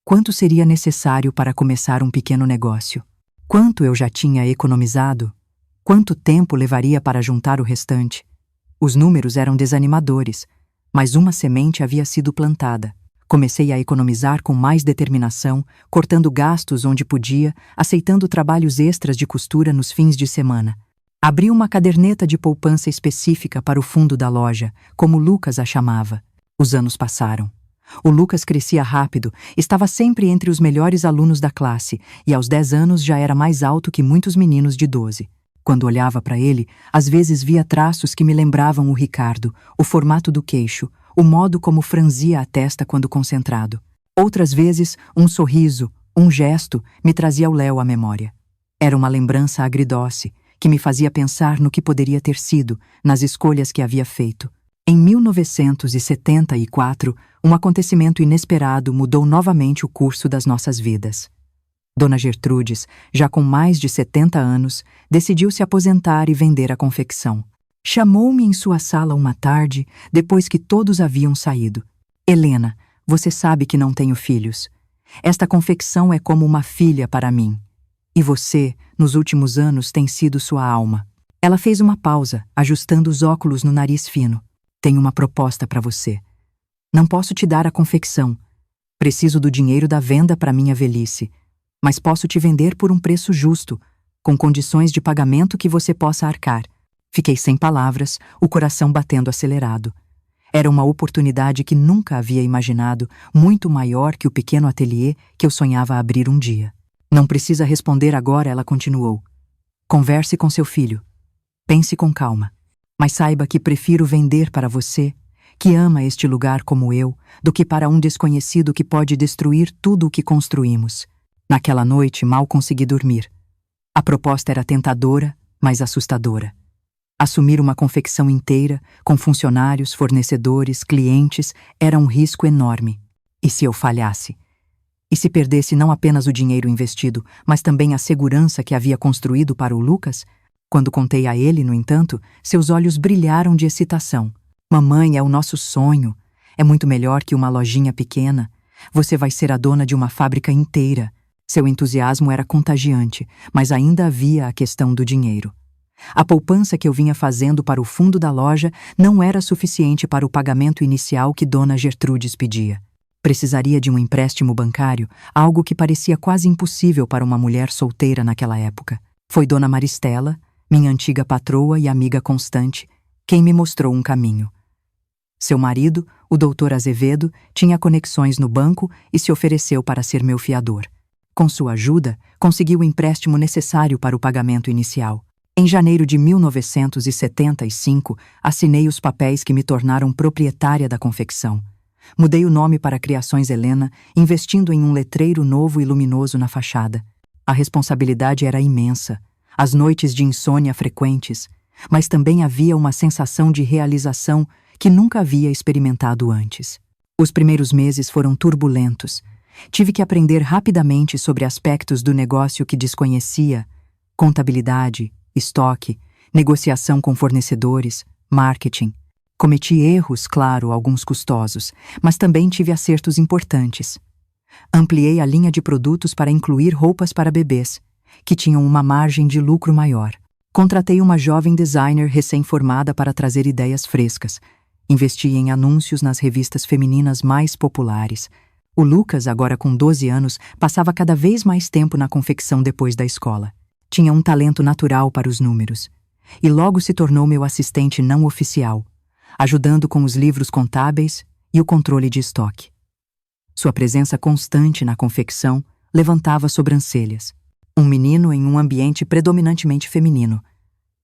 Quanto seria necessário para começar um pequeno negócio? Quanto eu já tinha economizado? Quanto tempo levaria para juntar o restante? Os números eram desanimadores, mas uma semente havia sido plantada. Comecei a economizar com mais determinação, cortando gastos onde podia, aceitando trabalhos extras de costura nos fins de semana. Abri uma caderneta de poupança específica para o fundo da loja, como Lucas a chamava. Os anos passaram. O Lucas crescia rápido, estava sempre entre os melhores alunos da classe e aos 10 anos já era mais alto que muitos meninos de 12. Quando olhava para ele, às vezes via traços que me lembravam o Ricardo, o formato do queixo, o modo como franzia a testa quando concentrado. Outras vezes, um sorriso, um gesto, me trazia o Léo à memória. Era uma lembrança agridoce, que me fazia pensar no que poderia ter sido, nas escolhas que havia feito. Em 1974, um acontecimento inesperado mudou novamente o curso das nossas vidas. Dona Gertrudes, já com mais de 70 anos, decidiu se aposentar e vender a confecção. Chamou-me em sua sala uma tarde, depois que todos haviam saído. Helena, você sabe que não tenho filhos. Esta confecção é como uma filha para mim. E você, nos últimos anos, tem sido sua alma. Ela fez uma pausa, ajustando os óculos no nariz fino. Tenho uma proposta para você. Não posso te dar a confecção. Preciso do dinheiro da venda para minha velhice. Mas posso te vender por um preço justo, com condições de pagamento que você possa arcar. Fiquei sem palavras, o coração batendo acelerado. Era uma oportunidade que nunca havia imaginado, muito maior que o pequeno ateliê que eu sonhava abrir um dia. Não precisa responder agora, ela continuou. Converse com seu filho. Pense com calma. Mas saiba que prefiro vender para você, que ama este lugar como eu, do que para um desconhecido que pode destruir tudo o que construímos. Naquela noite, mal consegui dormir. A proposta era tentadora, mas assustadora. Assumir uma confecção inteira, com funcionários, fornecedores, clientes, era um risco enorme. E se eu falhasse? E se perdesse não apenas o dinheiro investido, mas também a segurança que havia construído para o Lucas? Quando contei a ele, no entanto, seus olhos brilharam de excitação. Mamãe, é o nosso sonho. É muito melhor que uma lojinha pequena. Você vai ser a dona de uma fábrica inteira. Seu entusiasmo era contagiante, mas ainda havia a questão do dinheiro. A poupança que eu vinha fazendo para o fundo da loja não era suficiente para o pagamento inicial que Dona Gertrudes pedia. Precisaria de um empréstimo bancário, algo que parecia quase impossível para uma mulher solteira naquela época. Foi Dona Maristela, minha antiga patroa e amiga constante, quem me mostrou um caminho. Seu marido, o Dr. Azevedo, tinha conexões no banco e se ofereceu para ser meu fiador. Com sua ajuda, consegui o empréstimo necessário para o pagamento inicial. Em janeiro de 1975, assinei os papéis que me tornaram proprietária da confecção. Mudei o nome para Criações Helena, investindo em um letreiro novo e luminoso na fachada. A responsabilidade era imensa, as noites de insônia frequentes, mas também havia uma sensação de realização que nunca havia experimentado antes. Os primeiros meses foram turbulentos. Tive que aprender rapidamente sobre aspectos do negócio que desconhecia: contabilidade, estoque, negociação com fornecedores, marketing. Cometi erros, claro, alguns custosos, mas também tive acertos importantes. Ampliei a linha de produtos para incluir roupas para bebês, que tinham uma margem de lucro maior. Contratei uma jovem designer recém-formada para trazer ideias frescas. Investi em anúncios nas revistas femininas mais populares. O Lucas, agora com 12 anos, passava cada vez mais tempo na confecção depois da escola. Tinha um talento natural para os números. E logo se tornou meu assistente não oficial, ajudando com os livros contábeis e o controle de estoque. Sua presença constante na confecção levantava sobrancelhas. Um menino em um ambiente predominantemente feminino.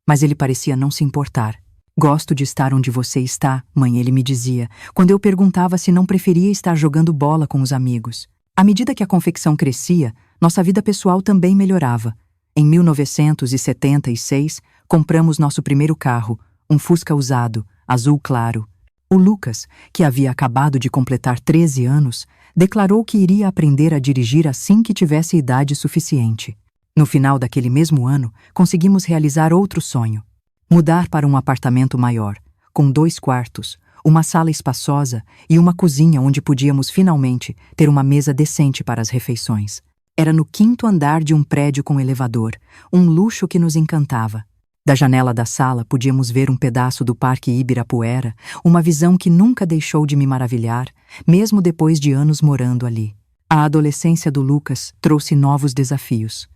Mas ele parecia não se importar. Gosto de estar onde você está, mãe, ele me dizia, quando eu perguntava se não preferia estar jogando bola com os amigos. À medida que a confecção crescia, nossa vida pessoal também melhorava. Em 1976, compramos nosso primeiro carro, um Fusca usado, azul claro. O Lucas, que havia acabado de completar 13 anos, declarou que iria aprender a dirigir assim que tivesse idade suficiente. No final daquele mesmo ano, conseguimos realizar outro sonho: mudar para um apartamento maior, com 2 quartos, uma sala espaçosa e uma cozinha onde podíamos finalmente ter uma mesa decente para as refeições. Era no 5º andar de um prédio com elevador, um luxo que nos encantava. Da janela da sala podíamos ver um pedaço do Parque Ibirapuera, uma visão que nunca deixou de me maravilhar, mesmo depois de anos morando ali. A adolescência do Lucas trouxe novos desafios.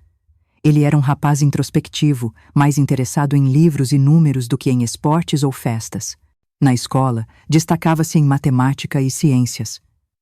Ele era um rapaz introspectivo, mais interessado em livros e números do que em esportes ou festas. Na escola, destacava-se em matemática e ciências,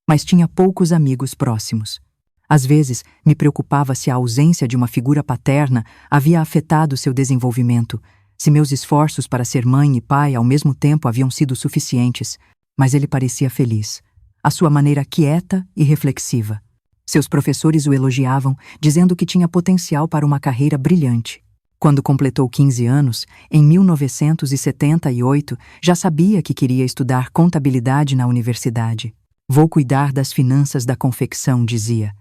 mas tinha poucos amigos próximos. Às vezes, me preocupava se a ausência de uma figura paterna havia afetado seu desenvolvimento, se meus esforços para ser mãe e pai ao mesmo tempo haviam sido suficientes, mas ele parecia feliz, à sua maneira quieta e reflexiva. Seus professores o elogiavam, dizendo que tinha potencial para uma carreira brilhante. Quando completou 15 anos, em 1978, já sabia que queria estudar contabilidade na universidade. Vou cuidar das finanças da confecção, dizia,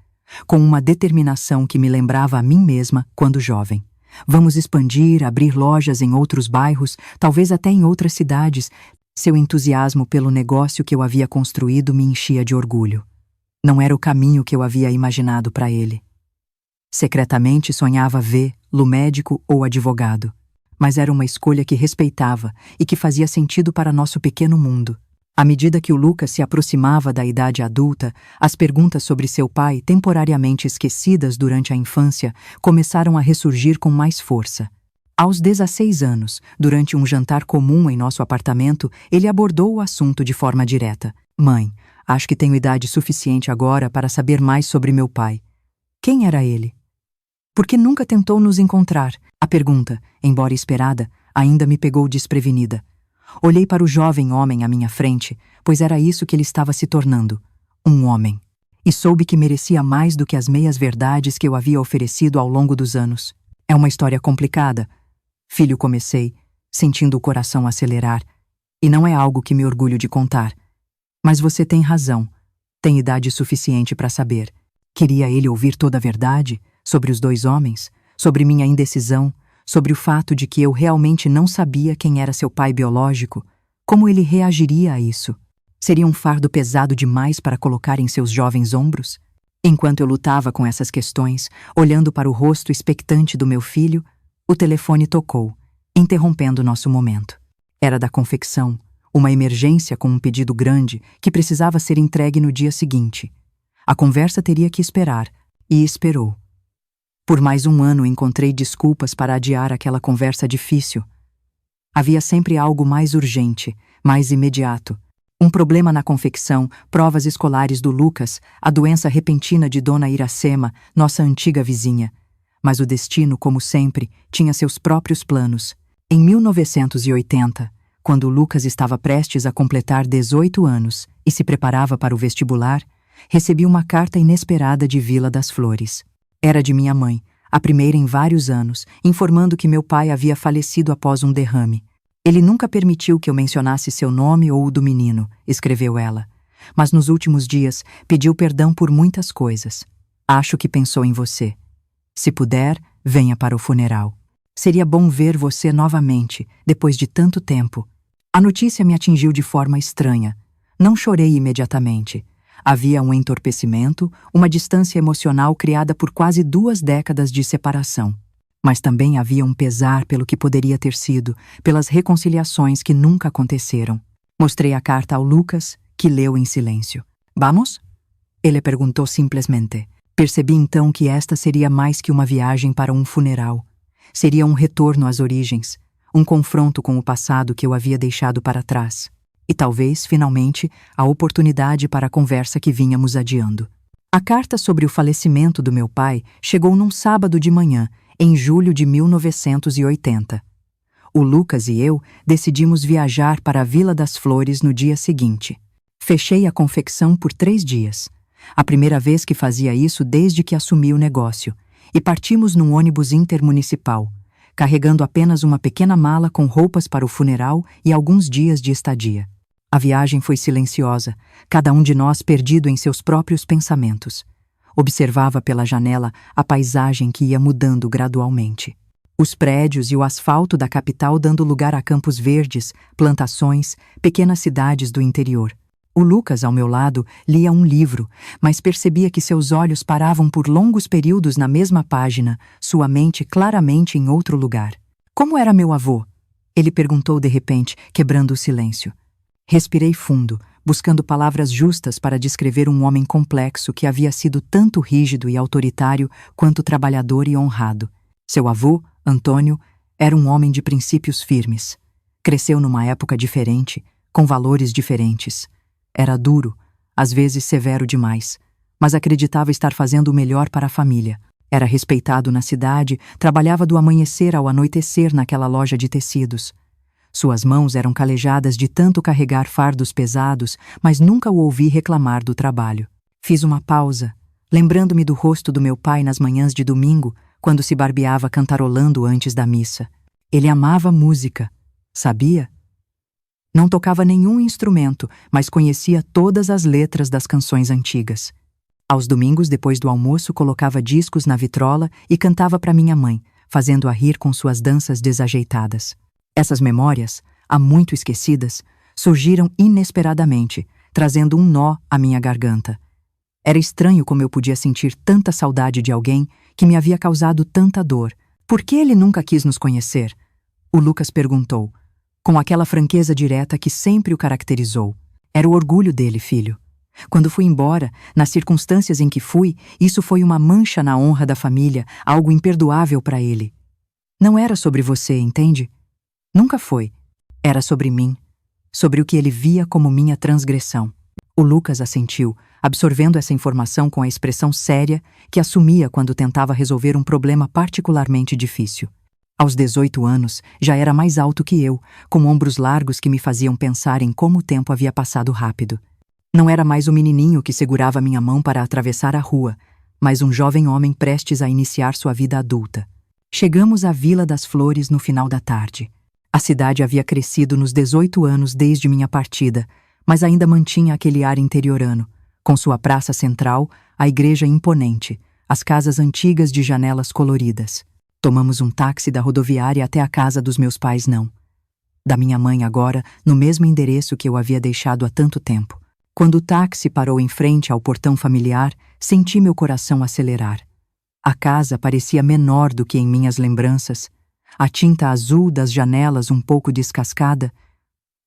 com uma determinação que me lembrava a mim mesma quando jovem. Vamos expandir, abrir lojas em outros bairros, talvez até em outras cidades. Seu entusiasmo pelo negócio que eu havia construído me enchia de orgulho. Não era o caminho que eu havia imaginado para ele. Secretamente sonhava vê-lo médico ou advogado, mas era uma escolha que respeitava e que fazia sentido para nosso pequeno mundo. À medida que o Lucas se aproximava da idade adulta, as perguntas sobre seu pai, temporariamente esquecidas durante a infância, começaram a ressurgir com mais força. Aos 16 anos, durante um jantar comum em nosso apartamento, ele abordou o assunto de forma direta. Mãe, acho que tenho idade suficiente agora para saber mais sobre meu pai. Quem era ele? Por que nunca tentou nos encontrar? A pergunta, embora esperada, ainda me pegou desprevenida. Olhei para o jovem homem à minha frente, pois era isso que ele estava se tornando, um homem. E soube que merecia mais do que as meias-verdades que eu havia oferecido ao longo dos anos. É uma história complicada. Filho, comecei, sentindo o coração acelerar, e não é algo que me orgulho de contar. Mas você tem razão. tem idade suficiente para saber. Queria ele ouvir toda a verdade sobre os dois homens, sobre minha indecisão, sobre o fato de que eu realmente não sabia quem era seu pai biológico. Como ele reagiria a isso? Seria um fardo pesado demais para colocar em seus jovens ombros? Enquanto eu lutava com essas questões, olhando para o rosto expectante do meu filho, o telefone tocou, interrompendo nosso momento. Era da confecção, uma emergência com um pedido grande que precisava ser entregue no dia seguinte. A conversa teria que esperar, e esperou. Por mais um ano encontrei desculpas para adiar aquela conversa difícil. Havia sempre algo mais urgente, mais imediato. Um problema na confecção, provas escolares do Lucas, a doença repentina de Dona Iracema, nossa antiga vizinha. Mas o destino, como sempre, tinha seus próprios planos. Em 1980, quando o Lucas estava prestes a completar 18 anos e se preparava para o vestibular, recebi uma carta inesperada de Vila das Flores. Era de minha mãe, a primeira em vários anos, informando que meu pai havia falecido após um derrame. Ele nunca permitiu que eu mencionasse seu nome ou o do menino, escreveu ela. Mas nos últimos dias pediu perdão por muitas coisas. Acho que pensou em você. Se puder, venha para o funeral. Seria bom ver você novamente, depois de tanto tempo. A notícia me atingiu de forma estranha. Não chorei imediatamente. Havia um entorpecimento, uma distância emocional criada por quase 2 décadas de separação. Mas também havia um pesar pelo que poderia ter sido, pelas reconciliações que nunca aconteceram. Mostrei a carta ao Lucas, que leu em silêncio. «Vamos?» Ele perguntou simplesmente. Percebi então que esta seria mais que uma viagem para um funeral. Seria um retorno às origens, um confronto com o passado que eu havia deixado para trás. E talvez, finalmente, a oportunidade para a conversa que vínhamos adiando. A carta sobre o falecimento do meu pai chegou num sábado de manhã, em julho de 1980. O Lucas e eu decidimos viajar para a Vila das Flores no dia seguinte. Fechei a confecção por 3 dias. A primeira vez que fazia isso desde que assumi o negócio, e partimos num ônibus intermunicipal, carregando apenas uma pequena mala com roupas para o funeral e alguns dias de estadia. A viagem foi silenciosa, cada um de nós perdido em seus próprios pensamentos. Observava pela janela a paisagem que ia mudando gradualmente. Os prédios e o asfalto da capital dando lugar a campos verdes, plantações, pequenas cidades do interior. O Lucas, ao meu lado, lia um livro, mas percebia que seus olhos paravam por longos períodos na mesma página, sua mente claramente em outro lugar. Como era meu avô? Ele perguntou de repente, quebrando o silêncio. Respirei fundo, buscando palavras justas para descrever um homem complexo que havia sido tanto rígido e autoritário quanto trabalhador e honrado. Seu avô, Antônio, era um homem de princípios firmes. Cresceu numa época diferente, com valores diferentes. Era duro, às vezes severo demais, mas acreditava estar fazendo o melhor para a família. Era respeitado na cidade, trabalhava do amanhecer ao anoitecer naquela loja de tecidos. Suas mãos eram calejadas de tanto carregar fardos pesados, mas nunca o ouvi reclamar do trabalho. Fiz uma pausa, lembrando-me do rosto do meu pai nas manhãs de domingo, quando se barbeava cantarolando antes da missa. Ele amava música, sabia? Não tocava nenhum instrumento, mas conhecia todas as letras das canções antigas. Aos domingos, depois do almoço, colocava discos na vitrola e cantava para minha mãe, fazendo-a rir com suas danças desajeitadas. Essas memórias, há muito esquecidas, surgiram inesperadamente, trazendo um nó à minha garganta. Era estranho como eu podia sentir tanta saudade de alguém que me havia causado tanta dor. Por que ele nunca quis nos conhecer? O Lucas perguntou, com aquela franqueza direta que sempre o caracterizou. Era o orgulho dele, filho. Quando fui embora, nas circunstâncias em que fui, isso foi uma mancha na honra da família, algo imperdoável para ele. Não era sobre você, entende? Nunca foi. Era sobre mim, sobre o que ele via como minha transgressão. O Lucas assentiu, absorvendo essa informação com a expressão séria que assumia quando tentava resolver um problema particularmente difícil. Aos 18 anos, já era mais alto que eu, com ombros largos que me faziam pensar em como o tempo havia passado rápido. Não era mais o menininho que segurava minha mão para atravessar a rua, mas um jovem homem prestes a iniciar sua vida adulta. Chegamos à Vila das Flores no final da tarde. A cidade havia crescido nos 18 anos desde minha partida, mas ainda mantinha aquele ar interiorano, Com sua praça central, a igreja imponente, as casas antigas de janelas coloridas. Tomamos um táxi da rodoviária até a casa dos meus pais, não. Da minha mãe agora, no mesmo endereço que eu havia deixado há tanto tempo. Quando o táxi parou em frente ao portão familiar, senti meu coração acelerar. A casa parecia menor do que em minhas lembranças, a tinta azul das janelas um pouco descascada,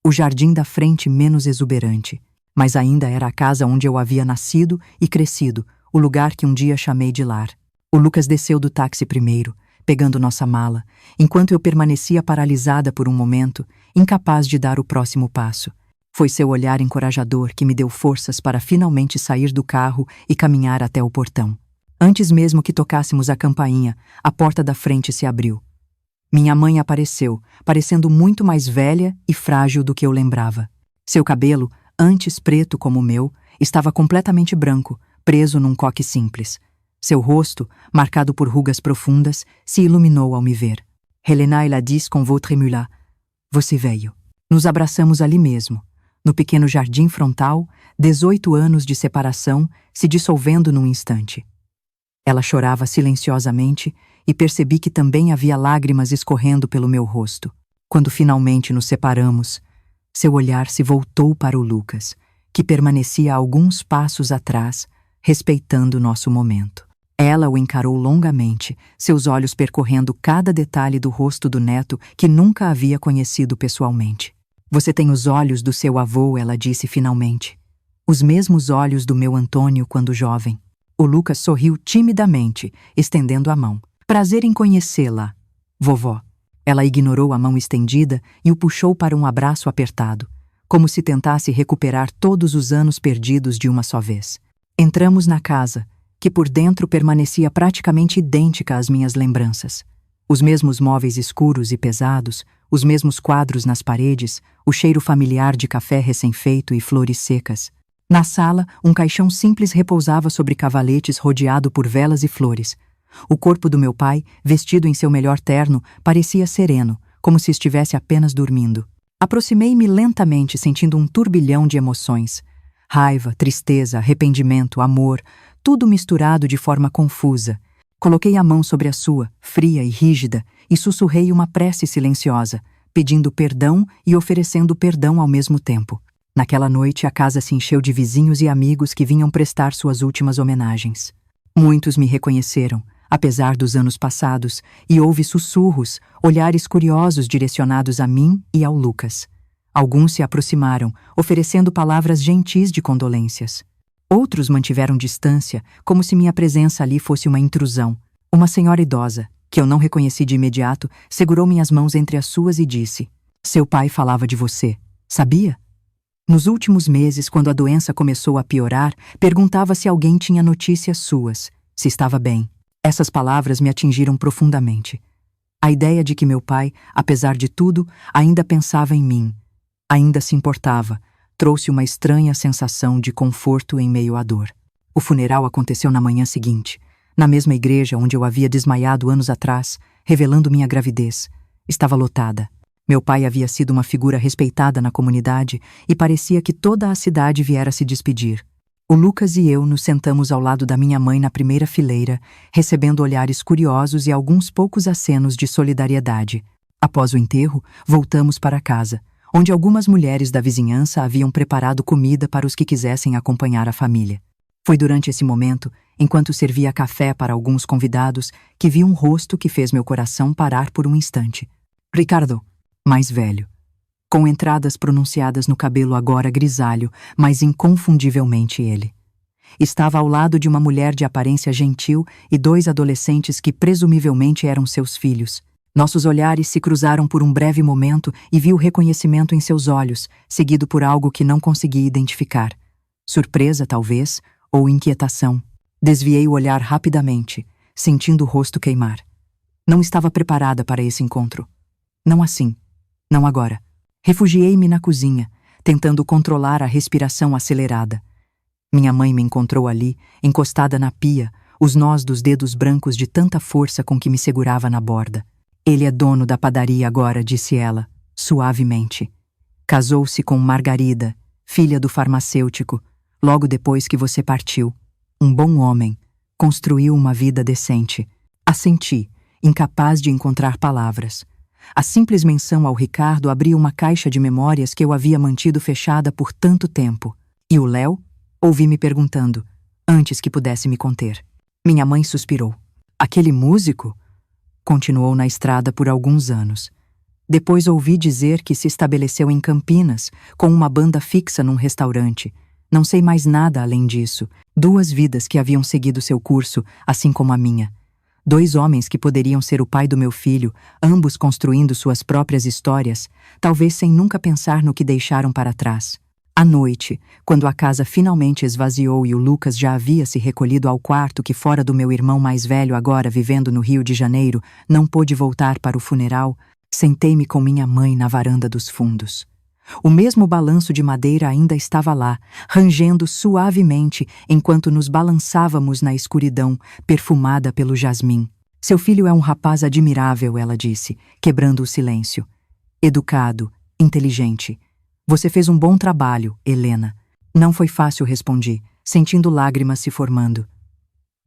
o jardim da frente menos exuberante, mas ainda era a casa onde eu havia nascido e crescido, o lugar que um dia chamei de lar. O Lucas desceu do táxi primeiro, pegando nossa mala, enquanto eu permanecia paralisada por um momento, incapaz de dar o próximo passo. Foi seu olhar encorajador que me deu forças para finalmente sair do carro e caminhar até o portão. Antes mesmo que tocássemos a campainha, a porta da frente se abriu. Minha mãe apareceu, parecendo muito mais velha e frágil do que eu lembrava. Seu cabelo, antes preto como o meu, estava completamente branco, preso num coque simples. Seu rosto, marcado por rugas profundas, se iluminou ao me ver. Helena l'a dit com votre émula. Você veio. Nos abraçamos ali mesmo, no pequeno jardim frontal, 18 anos de separação se dissolvendo num instante. Ela chorava silenciosamente e percebi que também havia lágrimas escorrendo pelo meu rosto. Quando finalmente nos separamos, seu olhar se voltou para o Lucas, que permanecia a alguns passos atrás, respeitando nosso momento. Ela o encarou longamente, seus olhos percorrendo cada detalhe do rosto do neto que nunca havia conhecido pessoalmente. Você tem os olhos do seu avô, ela disse finalmente. Os mesmos olhos do meu Antônio quando jovem. O Lucas sorriu timidamente, estendendo a mão. Prazer em conhecê-la, vovó. Ela ignorou a mão estendida e o puxou para um abraço apertado, como se tentasse recuperar todos os anos perdidos de uma só vez. Entramos na casa, que por dentro permanecia praticamente idêntica às minhas lembranças. Os mesmos móveis escuros e pesados, os mesmos quadros nas paredes, o cheiro familiar de café recém-feito e flores secas. Na sala, um caixão simples repousava sobre cavaletes rodeado por velas e flores. O corpo do meu pai, vestido em seu melhor terno, parecia sereno, como se estivesse apenas dormindo. Aproximei-me lentamente, sentindo um turbilhão de emoções. Raiva, tristeza, arrependimento, amor, tudo misturado de forma confusa. Coloquei a mão sobre a sua, fria e rígida, e sussurrei uma prece silenciosa, pedindo perdão e oferecendo perdão ao mesmo tempo. Naquela noite, a casa se encheu de vizinhos e amigos que vinham prestar suas últimas homenagens. Muitos me reconheceram, apesar dos anos passados, e houve sussurros, olhares curiosos direcionados a mim e ao Lucas. Alguns se aproximaram, oferecendo palavras gentis de condolências. Outros mantiveram distância, como se minha presença ali fosse uma intrusão. Uma senhora idosa, que eu não reconheci de imediato, segurou minhas mãos entre as suas e disse: "Seu pai falava de você, sabia?" Nos últimos meses, quando a doença começou a piorar, perguntava se alguém tinha notícias suas, se estava bem. Essas palavras me atingiram profundamente. A ideia de que meu pai, apesar de tudo, ainda pensava em mim, ainda se importava, trouxe uma estranha sensação de conforto em meio à dor. O funeral aconteceu na manhã seguinte, na mesma igreja onde eu havia desmaiado anos atrás, revelando minha gravidez. Estava lotada. Meu pai havia sido uma figura respeitada na comunidade e parecia que toda a cidade viera se despedir. O Lucas e eu nos sentamos ao lado da minha mãe na primeira fileira, recebendo olhares curiosos e alguns poucos acenos de solidariedade. Após o enterro, voltamos para casa, onde algumas mulheres da vizinhança haviam preparado comida para os que quisessem acompanhar a família. Foi durante esse momento, enquanto servia café para alguns convidados, que vi um rosto que fez meu coração parar por um instante. Ricardo, mais velho, com entradas pronunciadas no cabelo agora grisalho, mas inconfundivelmente ele. Estava ao lado de uma mulher de aparência gentil e 2 adolescentes que presumivelmente eram seus filhos. Nossos olhares se cruzaram por um breve momento e vi o reconhecimento em seus olhos, seguido por algo que não consegui identificar. Surpresa, talvez, ou inquietação. Desviei o olhar rapidamente, sentindo o rosto queimar. Não estava preparada para esse encontro. Não assim. Não agora. Refugiei-me na cozinha, tentando controlar a respiração acelerada. Minha mãe me encontrou ali, encostada na pia, os nós dos dedos brancos de tanta força com que me segurava na borda. Ele é dono da padaria agora, disse ela, suavemente. Casou-se com Margarida, filha do farmacêutico, Logo depois que você partiu, um bom homem construiu uma vida decente. Assenti, incapaz de encontrar palavras. A simples menção ao Ricardo abriu uma caixa de memórias que eu havia mantido fechada por tanto tempo. E o Léo? Ouvi-me perguntando, antes que pudesse me conter. Minha mãe suspirou. Aquele músico? Continuou na estrada por alguns anos. Depois ouvi dizer que se estabeleceu em Campinas, com uma banda fixa num restaurante. Não sei mais nada além disso. 2 vidas que haviam seguido seu curso, assim como a minha. 2 homens que poderiam ser o pai do meu filho, ambos construindo suas próprias histórias, talvez sem nunca pensar no que deixaram para trás. À noite, quando a casa finalmente esvaziou e o Lucas já havia se recolhido ao quarto que fora do meu irmão mais velho agora vivendo no Rio de Janeiro, não pôde voltar para o funeral, sentei-me com minha mãe na varanda dos fundos. O mesmo balanço de madeira ainda estava lá, rangendo suavemente enquanto nos balançávamos na escuridão, perfumada pelo jasmim. Seu filho é um rapaz admirável, ela disse, quebrando o silêncio. Educado, inteligente. Você fez um bom trabalho, Helena. Não foi fácil, respondi, sentindo lágrimas se formando.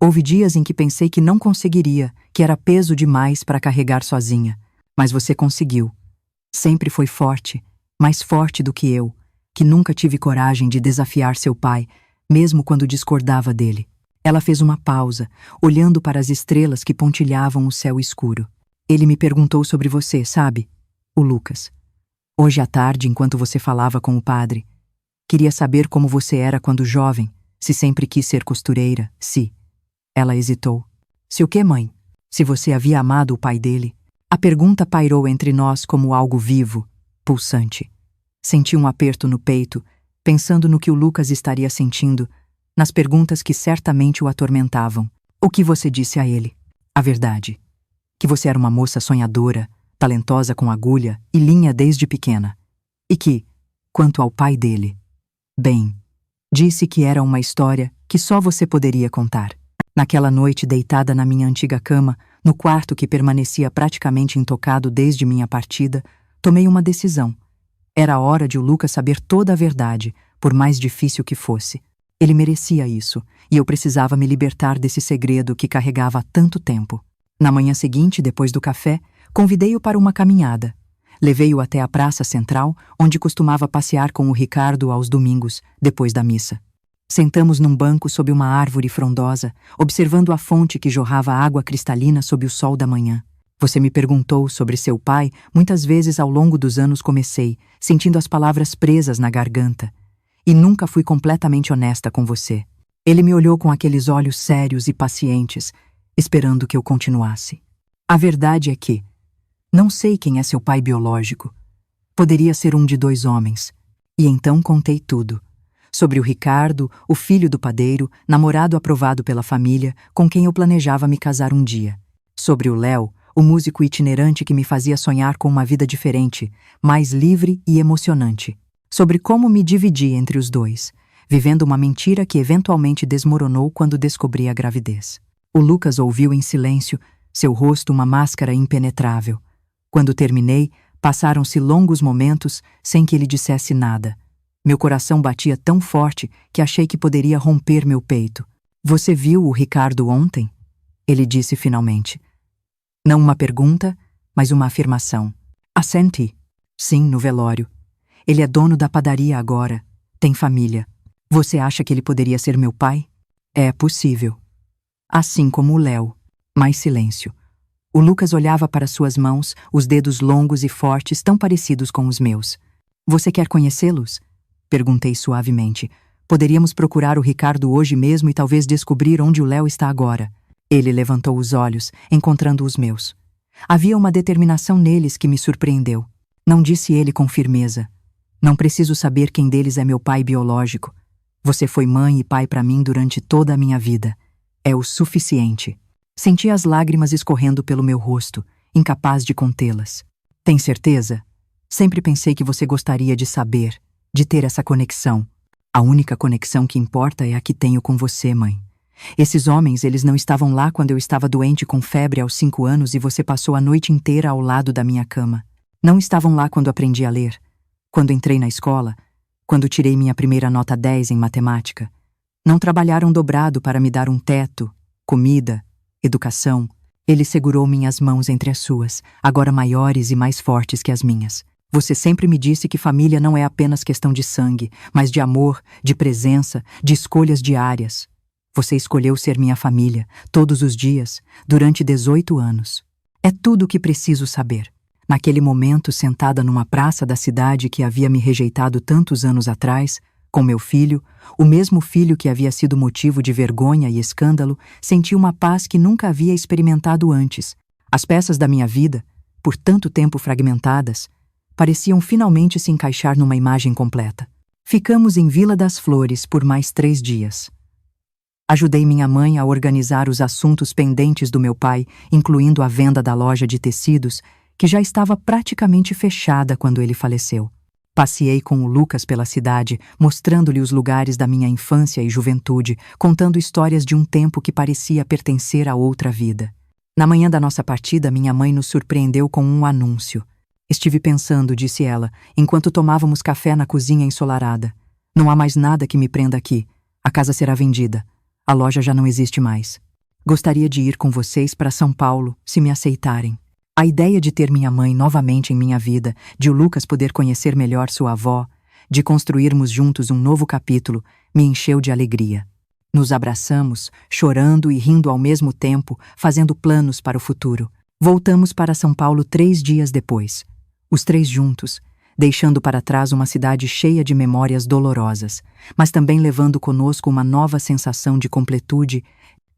Houve dias em que pensei que não conseguiria, que era peso demais para carregar sozinha. Mas você conseguiu. Sempre foi forte, mais forte do que eu, que nunca tive coragem de desafiar seu pai, mesmo quando discordava dele. Ela fez uma pausa, olhando para as estrelas que pontilhavam o céu escuro. Ele me perguntou sobre você, sabe? O Lucas. Hoje à tarde, enquanto você falava com o padre. Queria saber como você era quando jovem, se sempre quis ser costureira, se... Ela hesitou. Se o quê, mãe? Se você havia amado o pai dele? A pergunta pairou entre nós como algo vivo, pulsante. Senti um aperto no peito, pensando no que o Lucas estaria sentindo, nas perguntas que certamente o atormentavam. O que você disse a ele? A verdade. Que você era uma moça sonhadora, talentosa com agulha e linha desde pequena. E que, quanto ao pai dele, bem, disse que era uma história que só você poderia contar. Naquela noite, deitada na minha antiga cama, no quarto que permanecia praticamente intocado desde minha partida, tomei uma decisão. Era a hora de o Lucas saber toda a verdade, por mais difícil que fosse. Ele merecia isso, e eu precisava me libertar desse segredo que carregava há tanto tempo. Na manhã seguinte, depois do café, convidei-o para uma caminhada. Levei-o até a praça central, onde costumava passear com o Ricardo aos domingos, depois da missa. Sentamos num banco sob uma árvore frondosa, observando a fonte que jorrava água cristalina sob o sol da manhã. Você me perguntou sobre seu pai, muitas vezes ao longo dos anos comecei, sentindo as palavras presas na garganta. E nunca fui completamente honesta com você. Ele me olhou com aqueles olhos sérios e pacientes, esperando que eu continuasse. A verdade é que não sei quem é seu pai biológico. Poderia ser um de 2 homens. E então contei tudo. Sobre o Ricardo, o filho do padeiro, namorado aprovado pela família, com quem eu planejava me casar um dia. Sobre o Léo, o músico itinerante que me fazia sonhar com uma vida diferente, mais livre e emocionante. Sobre como me dividi entre os 2, vivendo uma mentira que eventualmente desmoronou quando descobri a gravidez. O Lucas ouviu em silêncio, seu rosto uma máscara impenetrável. Quando terminei, passaram-se longos momentos sem que ele dissesse nada. Meu coração batia tão forte que achei que poderia romper meu peito. Você viu o Ricardo ontem? Ele disse finalmente. Não uma pergunta, mas uma afirmação. Assenti. Sim, no velório. Ele é dono da padaria agora. Tem família. Você acha que ele poderia ser meu pai? É possível. Assim como o Léo. Mais silêncio. O Lucas olhava para suas mãos, os dedos longos e fortes, tão parecidos com os meus. Você quer conhecê-los? Perguntei suavemente. Poderíamos procurar o Ricardo hoje mesmo e talvez descobrir onde o Léo está agora. Ele levantou os olhos, encontrando os meus. Havia uma determinação neles que me surpreendeu. Não disse ele com firmeza. Não preciso saber quem deles é meu pai biológico. Você foi mãe e pai para mim durante toda a minha vida. É o suficiente. Senti as lágrimas escorrendo pelo meu rosto, incapaz de contê-las. Tem certeza? Sempre pensei que você gostaria de saber, de ter essa conexão. A única conexão que importa é a que tenho com você, mãe. Esses homens, eles não estavam lá quando eu estava doente com febre aos 5 anos e você passou a noite inteira ao lado da minha cama. Não estavam lá quando aprendi a ler. Quando entrei na escola, Quando tirei minha primeira nota 10 em matemática, não trabalharam dobrado para me dar um teto, comida, educação. Ele segurou minhas mãos entre as suas, agora maiores e mais fortes que as minhas. Você sempre me disse que família não é apenas questão de sangue, mas de amor, de presença, de escolhas diárias. Você escolheu ser minha família, todos os dias, durante 18 anos. É tudo o que preciso saber. Naquele momento, sentada numa praça da cidade que havia me rejeitado tantos anos atrás, com meu filho, o mesmo filho que havia sido motivo de vergonha e escândalo, senti uma paz que nunca havia experimentado antes. As peças da minha vida, por tanto tempo fragmentadas, pareciam finalmente se encaixar numa imagem completa. Ficamos em Vila das Flores por mais 3 dias. Ajudei minha mãe a organizar os assuntos pendentes do meu pai, incluindo a venda da loja de tecidos, que já estava praticamente fechada quando ele faleceu. Passeei com o Lucas pela cidade, mostrando-lhe os lugares da minha infância e juventude, contando histórias de um tempo que parecia pertencer a outra vida. Na manhã da nossa partida, minha mãe nos surpreendeu com um anúncio. Estive pensando, disse ela, enquanto tomávamos café na cozinha ensolarada. Não há mais nada que me prenda aqui. A casa será vendida. A loja já não existe mais. Gostaria de ir com vocês para São Paulo, se me aceitarem. A ideia de ter minha mãe novamente em minha vida, de o Lucas poder conhecer melhor sua avó, de construirmos juntos um novo capítulo, me encheu de alegria. Nos abraçamos, chorando e rindo ao mesmo tempo, fazendo planos para o futuro. Voltamos para São Paulo 3 dias depois. Os 3 juntos, deixando para trás uma cidade cheia de memórias dolorosas, mas também levando conosco uma nova sensação de completude,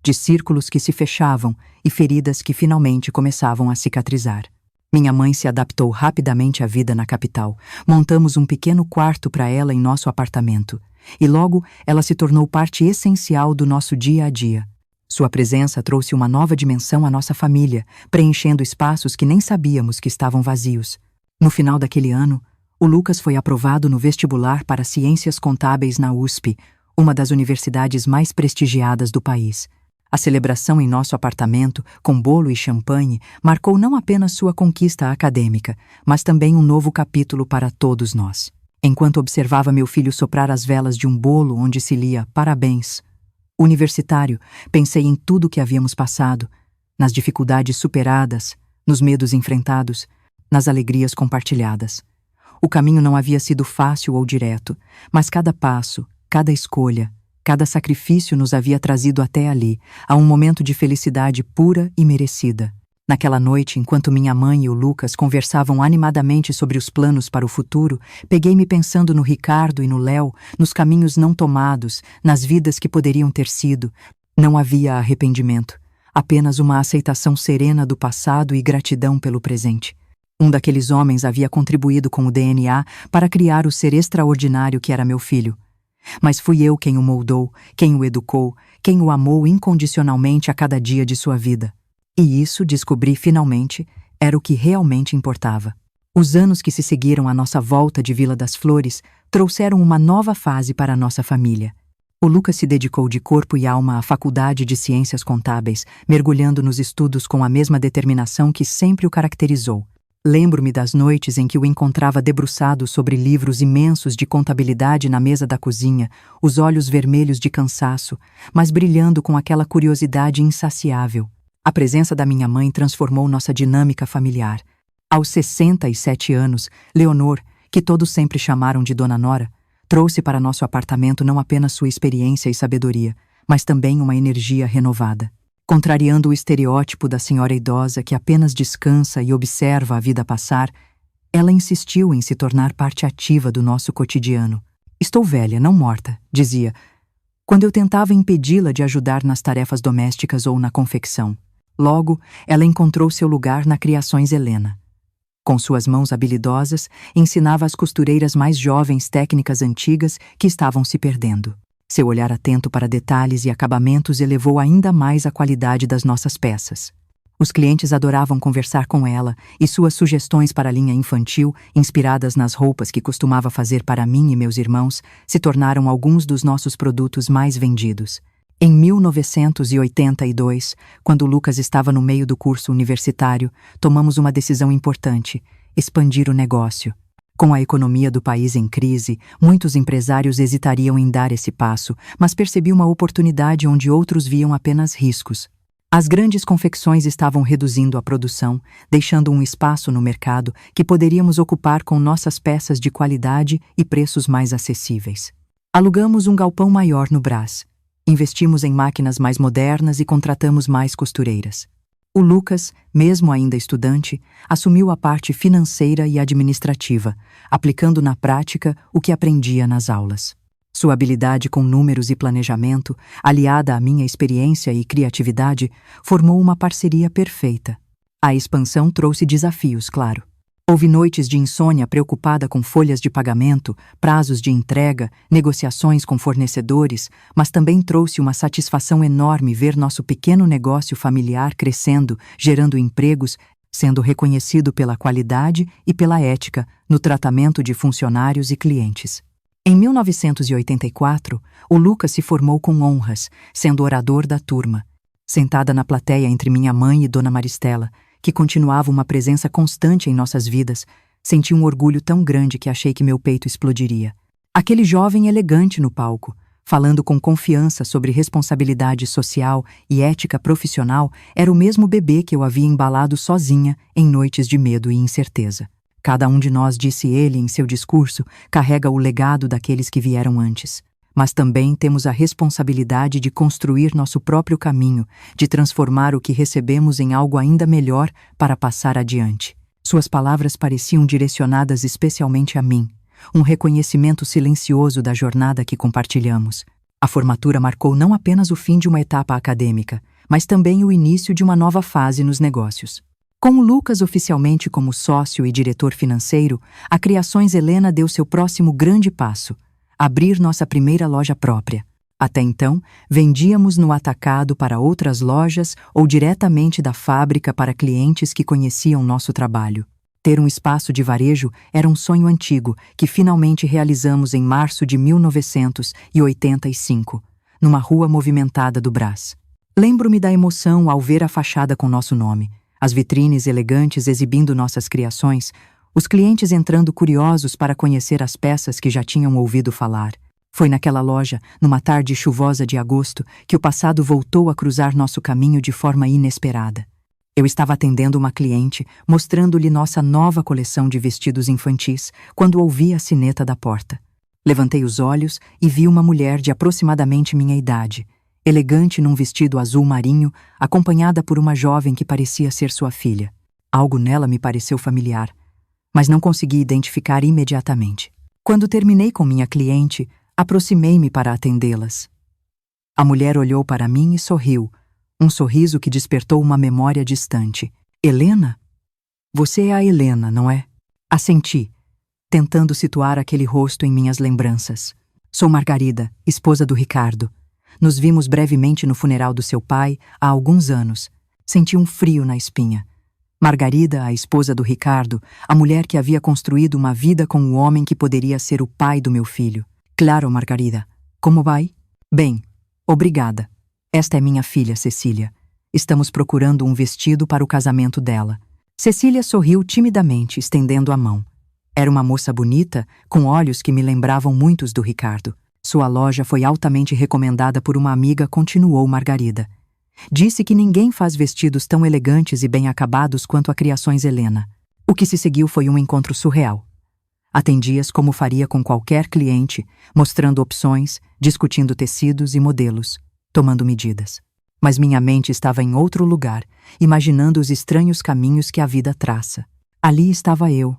de círculos que se fechavam e feridas que finalmente começavam a cicatrizar. Minha mãe se adaptou rapidamente à vida na capital. Montamos um pequeno quarto para ela em nosso apartamento, e logo ela se tornou parte essencial do nosso dia a dia. Sua presença trouxe uma nova dimensão à nossa família, preenchendo espaços que nem sabíamos que estavam vazios. No final daquele ano, o Lucas foi aprovado no vestibular para Ciências Contábeis na USP, uma das universidades mais prestigiadas do país. A celebração em nosso apartamento, com bolo e champanhe, marcou não apenas sua conquista acadêmica, mas também um novo capítulo para todos nós. Enquanto observava meu filho soprar as velas de um bolo onde se lia "Parabéns", universitário, pensei em tudo o que havíamos passado, nas dificuldades superadas, nos medos enfrentados, nas alegrias compartilhadas. O caminho não havia sido fácil ou direto, mas cada passo, cada escolha, cada sacrifício nos havia trazido até ali, a um momento de felicidade pura e merecida. Naquela noite, enquanto minha mãe e o Lucas conversavam animadamente sobre os planos para o futuro, peguei-me pensando no Ricardo e no Léo, nos caminhos não tomados, nas vidas que poderiam ter sido. Não havia arrependimento, apenas uma aceitação serena do passado e gratidão pelo presente. Um daqueles homens havia contribuído com o DNA para criar o ser extraordinário que era meu filho. Mas fui eu quem o moldou, quem o educou, quem o amou incondicionalmente a cada dia de sua vida. E isso, descobri finalmente, era o que realmente importava. Os anos que se seguiram à nossa volta de Vila das Flores trouxeram uma nova fase para a nossa família. O Lucas se dedicou de corpo e alma à Faculdade de Ciências Contábeis, mergulhando nos estudos com a mesma determinação que sempre o caracterizou. Lembro-me das noites em que o encontrava debruçado sobre livros imensos de contabilidade na mesa da cozinha, os olhos vermelhos de cansaço, mas brilhando com aquela curiosidade insaciável. A presença da minha mãe transformou nossa dinâmica familiar. Aos 67 anos, Leonor, que todos sempre chamaram de Dona Nora, trouxe para nosso apartamento não apenas sua experiência e sabedoria, mas também uma energia renovada. Contrariando o estereótipo da senhora idosa que apenas descansa e observa a vida passar, ela insistiu em se tornar parte ativa do nosso cotidiano. "Estou velha, não morta", dizia, quando eu tentava impedi-la de ajudar nas tarefas domésticas ou na confecção. Logo, ela encontrou seu lugar na Criações Helena. Com suas mãos habilidosas, ensinava às costureiras mais jovens técnicas antigas que estavam se perdendo. Seu olhar atento para detalhes e acabamentos elevou ainda mais a qualidade das nossas peças. Os clientes adoravam conversar com ela e suas sugestões para a linha infantil, inspiradas nas roupas que costumava fazer para mim e meus irmãos, se tornaram alguns dos nossos produtos mais vendidos. Em 1982, quando Lucas estava no meio do curso universitário, tomamos uma decisão importante: expandir o negócio. Com a economia do país em crise, muitos empresários hesitariam em dar esse passo, mas percebi uma oportunidade onde outros viam apenas riscos. As grandes confecções estavam reduzindo a produção, deixando um espaço no mercado que poderíamos ocupar com nossas peças de qualidade e preços mais acessíveis. Alugamos um galpão maior no Brás. Investimos em máquinas mais modernas e contratamos mais costureiras. O Lucas, mesmo ainda estudante, assumiu a parte financeira e administrativa, aplicando na prática o que aprendia nas aulas. Sua habilidade com números e planejamento, aliada à minha experiência e criatividade, formou uma parceria perfeita. A expansão trouxe desafios, claro. Houve noites de insônia preocupada com folhas de pagamento, prazos de entrega, negociações com fornecedores, mas também trouxe uma satisfação enorme ver nosso pequeno negócio familiar crescendo, gerando empregos, sendo reconhecido pela qualidade e pela ética no tratamento de funcionários e clientes. Em 1984, o Lucas se formou com honras, sendo orador da turma. Sentada na plateia entre minha mãe e Dona Maristela, que continuava uma presença constante em nossas vidas, senti um orgulho tão grande que achei que meu peito explodiria. Aquele jovem elegante no palco, falando com confiança sobre responsabilidade social e ética profissional, era o mesmo bebê que eu havia embalado sozinha em noites de medo e incerteza. Cada um de nós, disse ele em seu discurso, carrega o legado daqueles que vieram antes. Mas também temos a responsabilidade de construir nosso próprio caminho, de transformar o que recebemos em algo ainda melhor para passar adiante. Suas palavras pareciam direcionadas especialmente a mim, um reconhecimento silencioso da jornada que compartilhamos. A formatura marcou não apenas o fim de uma etapa acadêmica, mas também o início de uma nova fase nos negócios. Com o Lucas oficialmente como sócio e diretor financeiro, a Criações Helena deu seu próximo grande passo: abrir nossa primeira loja própria. Até então, vendíamos no atacado para outras lojas ou diretamente da fábrica para clientes que conheciam nosso trabalho. Ter um espaço de varejo era um sonho antigo que finalmente realizamos em março de 1985, numa rua movimentada do Brás. Lembro-me da emoção ao ver a fachada com nosso nome, as vitrines elegantes exibindo nossas criações, os clientes entrando curiosos para conhecer as peças que já tinham ouvido falar. Foi naquela loja, numa tarde chuvosa de agosto, que o passado voltou a cruzar nosso caminho de forma inesperada. Eu estava atendendo uma cliente, mostrando-lhe nossa nova coleção de vestidos infantis, quando ouvi a sineta da porta. Levantei os olhos e vi uma mulher de aproximadamente minha idade, elegante num vestido azul marinho, acompanhada por uma jovem que parecia ser sua filha. Algo nela me pareceu familiar, mas não consegui identificar imediatamente. Quando terminei com minha cliente, aproximei-me para atendê-las. A mulher olhou para mim e sorriu, um sorriso que despertou uma memória distante. Helena? Você é a Helena, não é? Assenti, tentando situar aquele rosto em minhas lembranças. Sou Margarida, esposa do Ricardo. Nos vimos brevemente no funeral do seu pai, há alguns anos. Senti um frio na espinha. Margarida, a esposa do Ricardo, a mulher que havia construído uma vida com o homem que poderia ser o pai do meu filho. Claro, Margarida. Como vai? Bem, obrigada. Esta é minha filha, Cecília. Estamos procurando um vestido para o casamento dela. Cecília sorriu timidamente, estendendo a mão. Era uma moça bonita, com olhos que me lembravam muitos do Ricardo. Sua loja foi altamente recomendada por uma amiga, continuou Margarida. Disse que ninguém faz vestidos tão elegantes e bem acabados quanto a Criações Helena. O que se seguiu foi um encontro surreal. Atendi-as como faria com qualquer cliente, mostrando opções, discutindo tecidos e modelos, tomando medidas. Mas minha mente estava em outro lugar, imaginando os estranhos caminhos que a vida traça. Ali estava eu,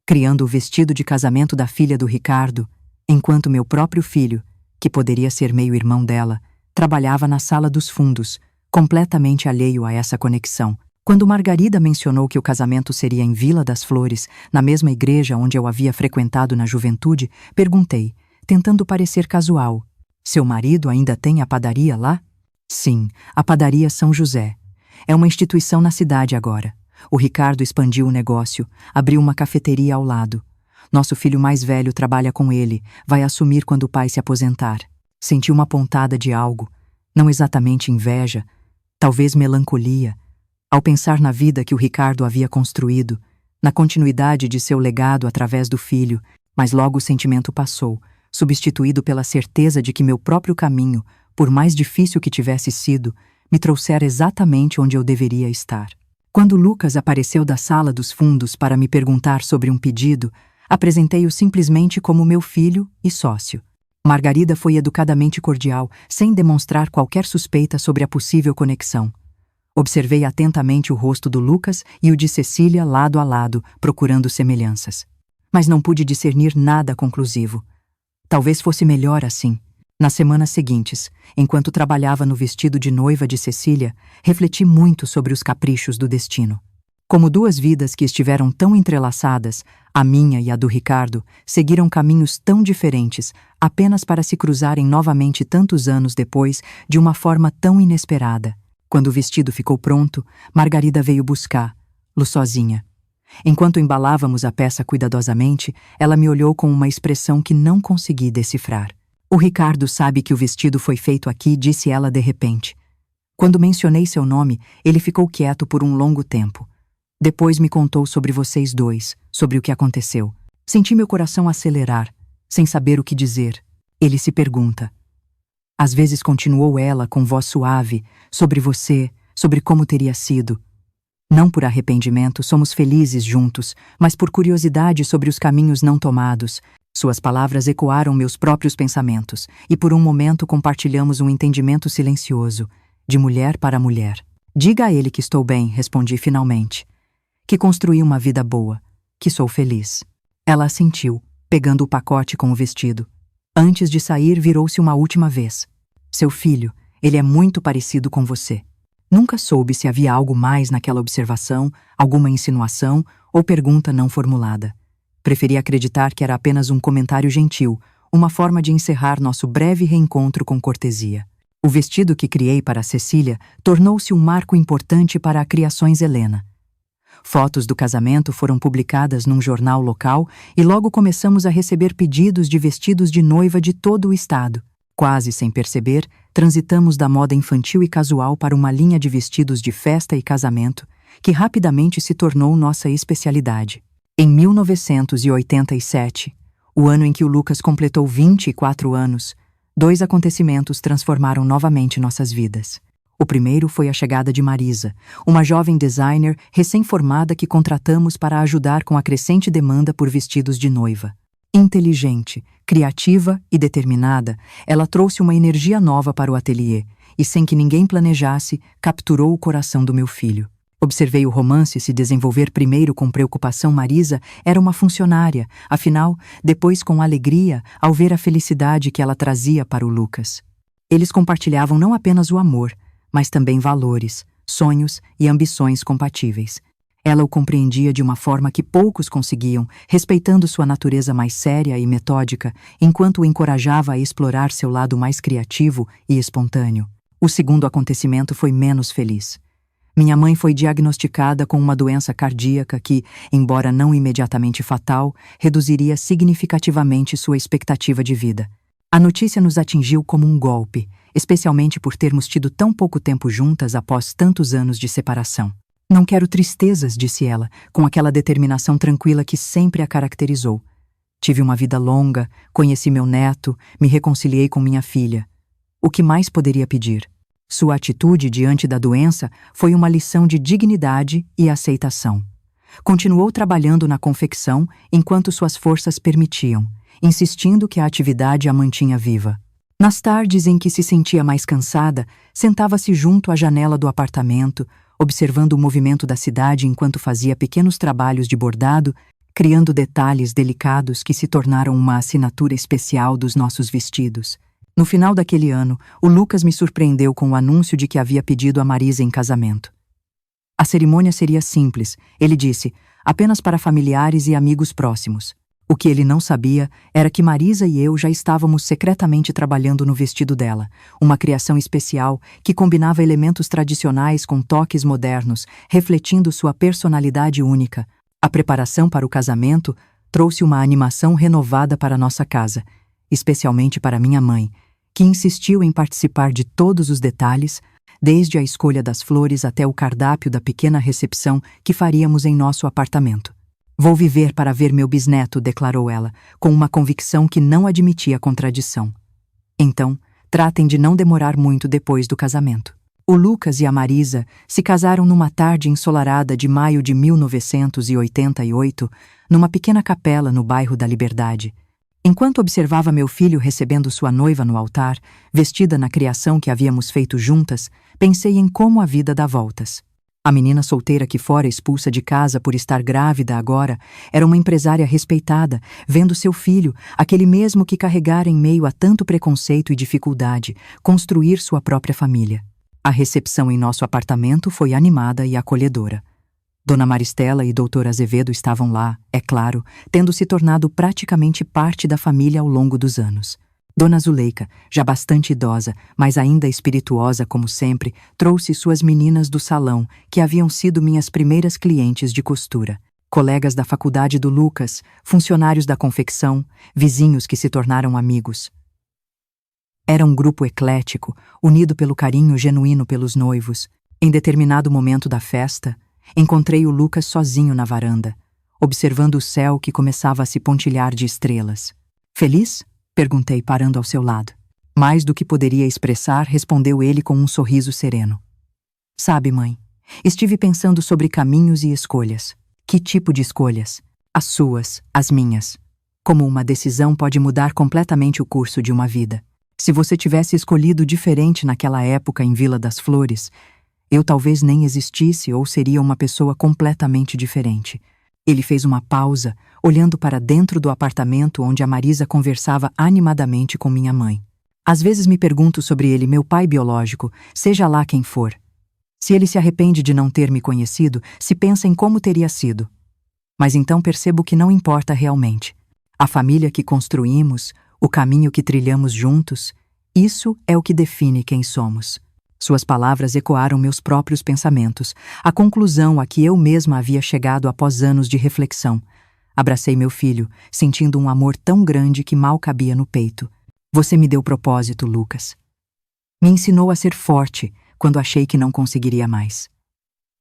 criando o vestido de casamento da filha do Ricardo, enquanto meu próprio filho, que poderia ser meio-irmão dela, trabalhava na sala dos fundos, completamente alheio a essa conexão. Quando Margarida mencionou que o casamento seria em Vila das Flores, na mesma igreja onde eu havia frequentado na juventude, perguntei, tentando parecer casual: seu marido ainda tem a padaria lá? Sim, a padaria São José. É uma instituição na cidade agora. O Ricardo expandiu o negócio, abriu uma cafeteria ao lado. Nosso filho mais velho trabalha com ele, vai assumir quando o pai se aposentar. Senti uma pontada de algo, não exatamente inveja, talvez melancolia, ao pensar na vida que o Ricardo havia construído, na continuidade de seu legado através do filho, mas logo o sentimento passou, substituído pela certeza de que meu próprio caminho, por mais difícil que tivesse sido, me trouxera exatamente onde eu deveria estar. Quando Lucas apareceu da sala dos fundos para me perguntar sobre um pedido, apresentei-o simplesmente como meu filho e sócio. Margarida foi educadamente cordial, sem demonstrar qualquer suspeita sobre a possível conexão. Observei atentamente o rosto do Lucas e o de Cecília lado a lado, procurando semelhanças. Mas não pude discernir nada conclusivo. Talvez fosse melhor assim. Nas semanas seguintes, enquanto trabalhava no vestido de noiva de Cecília, refleti muito sobre os caprichos do destino. Como duas vidas que estiveram tão entrelaçadas, a minha e a do Ricardo, seguiram caminhos tão diferentes apenas para se cruzarem novamente tantos anos depois de uma forma tão inesperada. Quando o vestido ficou pronto, Margarida veio buscá-lo sozinha. Enquanto embalávamos a peça cuidadosamente, ela me olhou com uma expressão que não consegui decifrar. "O Ricardo sabe que o vestido foi feito aqui", disse ela de repente. Quando mencionei seu nome, ele ficou quieto por um longo tempo. Depois me contou sobre vocês dois, sobre o que aconteceu. Senti meu coração acelerar, sem saber o que dizer. Ele se pergunta. Às vezes, continuou ela com voz suave, sobre você, sobre como teria sido. Não por arrependimento, somos felizes juntos, mas por curiosidade sobre os caminhos não tomados. Suas palavras ecoaram meus próprios pensamentos, e por um momento compartilhamos um entendimento silencioso, de mulher para mulher. "Diga a ele que estou bem", respondi finalmente. "Que construí uma vida boa, que sou feliz." Ela assentiu, pegando o pacote com o vestido. Antes de sair, virou-se uma última vez. "Seu filho, ele é muito parecido com você." Nunca soube se havia algo mais naquela observação, alguma insinuação ou pergunta não formulada. Preferi acreditar que era apenas um comentário gentil, uma forma de encerrar nosso breve reencontro com cortesia. O vestido que criei para Cecília tornou-se um marco importante para a Criações Helena. Fotos do casamento foram publicadas num jornal local e logo começamos a receber pedidos de vestidos de noiva de todo o estado. Quase sem perceber, transitamos da moda infantil e casual para uma linha de vestidos de festa e casamento, que rapidamente se tornou nossa especialidade. Em 1987, o ano em que o Lucas completou 24 anos, dois acontecimentos transformaram novamente nossas vidas. O primeiro foi a chegada de Marisa, uma jovem designer recém-formada que contratamos para ajudar com a crescente demanda por vestidos de noiva. Inteligente, criativa e determinada, ela trouxe uma energia nova para o ateliê e, sem que ninguém planejasse, capturou o coração do meu filho. Observei o romance se desenvolver primeiro com preocupação. Marisa era uma funcionária, afinal, depois com alegria ao ver a felicidade que ela trazia para o Lucas. Eles compartilhavam não apenas o amor, mas também valores, sonhos e ambições compatíveis. Ela o compreendia de uma forma que poucos conseguiam, respeitando sua natureza mais séria e metódica, enquanto o encorajava a explorar seu lado mais criativo e espontâneo. O segundo acontecimento foi menos feliz. Minha mãe foi diagnosticada com uma doença cardíaca que, embora não imediatamente fatal, reduziria significativamente sua expectativa de vida. A notícia nos atingiu como um golpe, especialmente por termos tido tão pouco tempo juntas após tantos anos de separação. "Não quero tristezas", disse ela, com aquela determinação tranquila que sempre a caracterizou. "Tive uma vida longa, conheci meu neto, me reconciliei com minha filha. O que mais poderia pedir?" Sua atitude diante da doença foi uma lição de dignidade e aceitação. Continuou trabalhando na confecção enquanto suas forças permitiam, insistindo que a atividade a mantinha viva. Nas tardes em que se sentia mais cansada, sentava-se junto à janela do apartamento, observando o movimento da cidade enquanto fazia pequenos trabalhos de bordado, criando detalhes delicados que se tornaram uma assinatura especial dos nossos vestidos. No final daquele ano, o Lucas me surpreendeu com o anúncio de que havia pedido a Marisa em casamento. A cerimônia seria simples, ele disse, apenas para familiares e amigos próximos. O que ele não sabia era que Marisa e eu já estávamos secretamente trabalhando no vestido dela, uma criação especial que combinava elementos tradicionais com toques modernos, refletindo sua personalidade única. A preparação para o casamento trouxe uma animação renovada para nossa casa, especialmente para minha mãe, que insistiu em participar de todos os detalhes, desde a escolha das flores até o cardápio da pequena recepção que faríamos em nosso apartamento. Vou viver para ver meu bisneto, declarou ela, com uma convicção que não admitia contradição. Então, tratem de não demorar muito depois do casamento. O Lucas e a Marisa se casaram numa tarde ensolarada de maio de 1988, numa pequena capela no bairro da Liberdade. Enquanto observava meu filho recebendo sua noiva no altar, vestida na criação que havíamos feito juntas, pensei em como a vida dá voltas. A menina solteira que fora expulsa de casa por estar grávida agora era uma empresária respeitada, vendo seu filho, aquele mesmo que carregara em meio a tanto preconceito e dificuldade, construir sua própria família. A recepção em nosso apartamento foi animada e acolhedora. Dona Maristela e Doutor Azevedo estavam lá, é claro, tendo se tornado praticamente parte da família ao longo dos anos. Dona Zuleika, já bastante idosa, mas ainda espirituosa como sempre, trouxe suas meninas do salão, que haviam sido minhas primeiras clientes de costura. Colegas da faculdade do Lucas, funcionários da confecção, vizinhos que se tornaram amigos. Era um grupo eclético, unido pelo carinho genuíno pelos noivos. Em determinado momento da festa, encontrei o Lucas sozinho na varanda, observando o céu que começava a se pontilhar de estrelas. Feliz? Perguntei, parando ao seu lado. Mais do que poderia expressar, respondeu ele com um sorriso sereno. Sabe, mãe, estive pensando sobre caminhos e escolhas. Que tipo de escolhas? As suas, as minhas. Como uma decisão pode mudar completamente o curso de uma vida. Se você tivesse escolhido diferente naquela época em Vila das Flores, eu talvez nem existisse ou seria uma pessoa completamente diferente. Ele fez uma pausa, olhando para dentro do apartamento onde a Marisa conversava animadamente com minha mãe. Às vezes me pergunto sobre ele, meu pai biológico, seja lá quem for. Se ele se arrepende de não ter me conhecido, se pensa em como teria sido. Mas então percebo que não importa realmente. A família que construímos, o caminho que trilhamos juntos, isso é o que define quem somos. Suas palavras ecoaram meus próprios pensamentos, a conclusão a que eu mesma havia chegado após anos de reflexão. Abracei meu filho, sentindo um amor tão grande que mal cabia no peito. Você me deu propósito, Lucas. Me ensinou a ser forte quando achei que não conseguiria mais.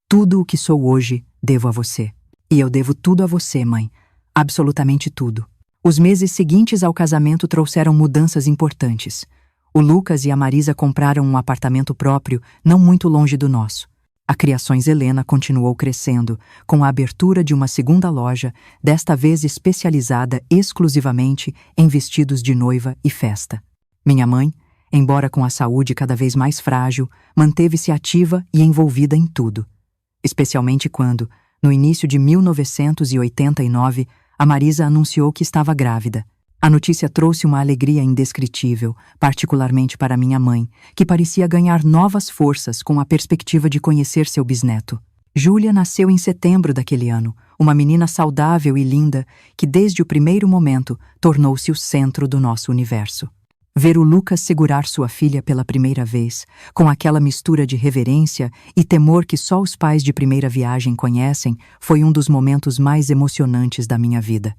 Tudo o que sou hoje devo a você. E eu devo tudo a você, mãe. Absolutamente tudo. Os meses seguintes ao casamento trouxeram mudanças importantes. O Lucas e a Marisa compraram um apartamento próprio, não muito longe do nosso. A Criações Helena continuou crescendo, com a abertura de uma segunda loja, desta vez especializada exclusivamente em vestidos de noiva e festa. Minha mãe, embora com a saúde cada vez mais frágil, manteve-se ativa e envolvida em tudo. Especialmente quando, no início de 1989, a Marisa anunciou que estava grávida. A notícia trouxe uma alegria indescritível, particularmente para minha mãe, que parecia ganhar novas forças com a perspectiva de conhecer seu bisneto. Júlia nasceu em setembro daquele ano, uma menina saudável e linda que, desde o primeiro momento, tornou-se o centro do nosso universo. Ver o Lucas segurar sua filha pela primeira vez, com aquela mistura de reverência e temor que só os pais de primeira viagem conhecem, foi um dos momentos mais emocionantes da minha vida.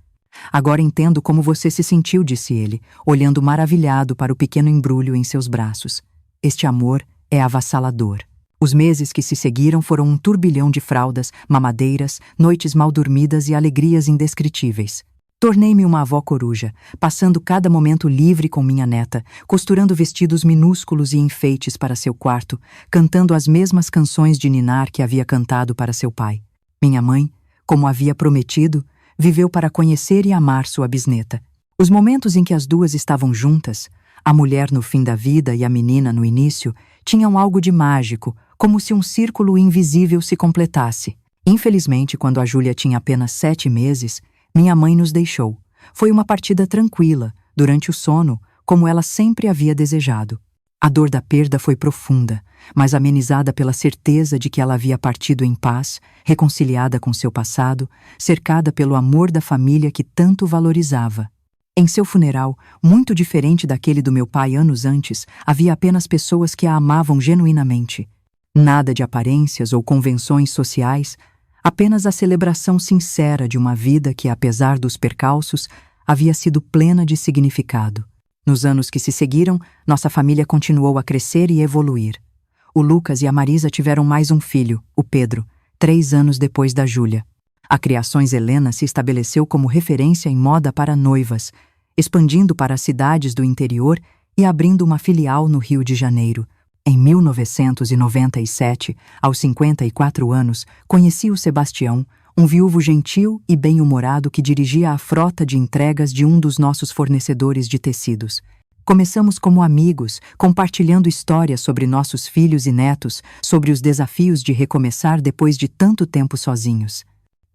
Agora entendo como você se sentiu, disse ele, olhando maravilhado para o pequeno embrulho em seus braços. Este amor é avassalador. Os meses que se seguiram foram um turbilhão de fraldas, mamadeiras, noites mal dormidas e alegrias indescritíveis. Tornei-me uma avó coruja, passando cada momento livre com minha neta, costurando vestidos minúsculos e enfeites para seu quarto, cantando as mesmas canções de ninar que havia cantado para seu pai. Minha mãe, como havia prometido, viveu para conhecer e amar sua bisneta. Os momentos em que as duas estavam juntas, a mulher no fim da vida e a menina no início, tinham algo de mágico, como se um círculo invisível se completasse. Infelizmente, quando a Júlia tinha apenas 7 meses, minha mãe nos deixou. Foi uma partida tranquila, durante o sono, como ela sempre havia desejado. A dor da perda foi profunda, mas amenizada pela certeza de que ela havia partido em paz, reconciliada com seu passado, cercada pelo amor da família que tanto valorizava. Em seu funeral, muito diferente daquele do meu pai anos antes, havia apenas pessoas que a amavam genuinamente. Nada de aparências ou convenções sociais, apenas a celebração sincera de uma vida que, apesar dos percalços, havia sido plena de significado. Nos anos que se seguiram, nossa família continuou a crescer e evoluir. O Lucas e a Marisa tiveram mais um filho, o Pedro, 3 anos depois da Júlia. A Criações Helena se estabeleceu como referência em moda para noivas, expandindo para as cidades do interior e abrindo uma filial no Rio de Janeiro. Em 1997, aos 54 anos, conheci o Sebastião, um viúvo gentil e bem-humorado que dirigia a frota de entregas de um dos nossos fornecedores de tecidos. Começamos como amigos, compartilhando histórias sobre nossos filhos e netos, sobre os desafios de recomeçar depois de tanto tempo sozinhos.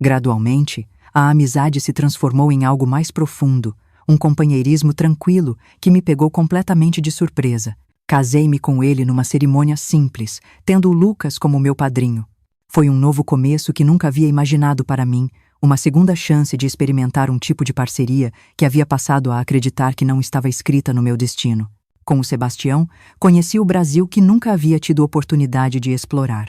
Gradualmente, a amizade se transformou em algo mais profundo, um companheirismo tranquilo que me pegou completamente de surpresa. Casei-me com ele numa cerimônia simples, tendo o Lucas como meu padrinho. Foi um novo começo que nunca havia imaginado para mim, uma segunda chance de experimentar um tipo de parceria que havia passado a acreditar que não estava escrita no meu destino. Com o Sebastião, conheci o Brasil que nunca havia tido oportunidade de explorar.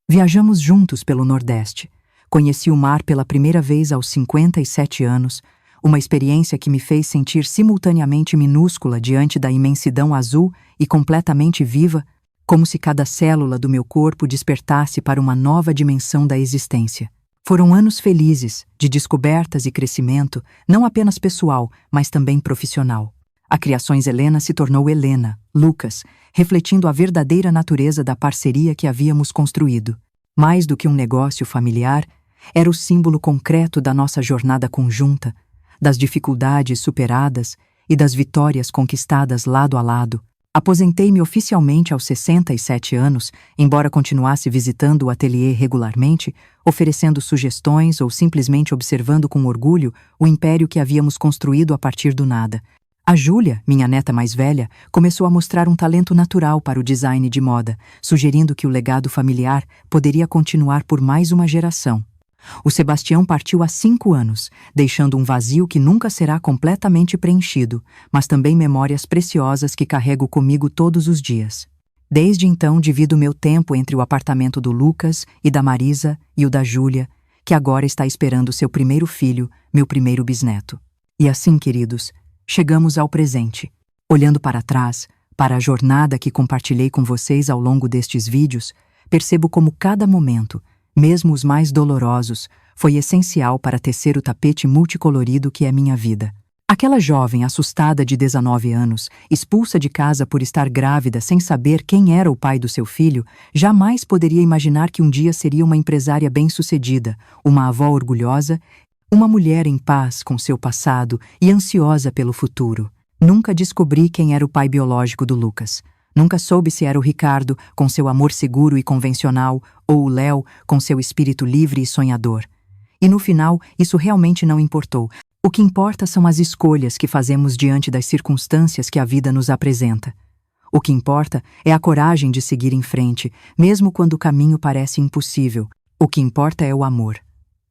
Viajamos juntos pelo Nordeste. Conheci o mar pela primeira vez aos 57 anos, uma experiência que me fez sentir simultaneamente minúscula diante da imensidão azul e completamente viva, como se cada célula do meu corpo despertasse para uma nova dimensão da existência. Foram anos felizes, de descobertas e crescimento, não apenas pessoal, mas também profissional. A Criações Helena se tornou Helena, Lucas, refletindo a verdadeira natureza da parceria que havíamos construído. Mais do que um negócio familiar, era o símbolo concreto da nossa jornada conjunta, das dificuldades superadas e das vitórias conquistadas lado a lado. Aposentei-me oficialmente aos 67 anos, embora continuasse visitando o ateliê regularmente, oferecendo sugestões ou simplesmente observando com orgulho o império que havíamos construído a partir do nada. A Júlia, minha neta mais velha, começou a mostrar um talento natural para o design de moda, sugerindo que o legado familiar poderia continuar por mais uma geração. O Sebastião partiu há 5 anos, deixando um vazio que nunca será completamente preenchido, mas também memórias preciosas que carrego comigo todos os dias. Desde então divido meu tempo entre o apartamento do Lucas e da Marisa e o da Júlia, que agora está esperando seu primeiro filho, meu primeiro bisneto. E assim, queridos, chegamos ao presente. Olhando para trás, para a jornada que compartilhei com vocês ao longo destes vídeos, percebo como cada momento, mesmo os mais dolorosos, foi essencial para tecer o tapete multicolorido que é minha vida. Aquela jovem assustada de 19 anos, expulsa de casa por estar grávida sem saber quem era o pai do seu filho, jamais poderia imaginar que um dia seria uma empresária bem-sucedida, uma avó orgulhosa, uma mulher em paz com seu passado e ansiosa pelo futuro. Nunca descobri quem era o pai biológico do Lucas. Nunca soube se era o Ricardo, com seu amor seguro e convencional, ou o Léo, com seu espírito livre e sonhador. E no final, isso realmente não importou. O que importa são as escolhas que fazemos diante das circunstâncias que a vida nos apresenta. O que importa é a coragem de seguir em frente, mesmo quando o caminho parece impossível. O que importa é o amor.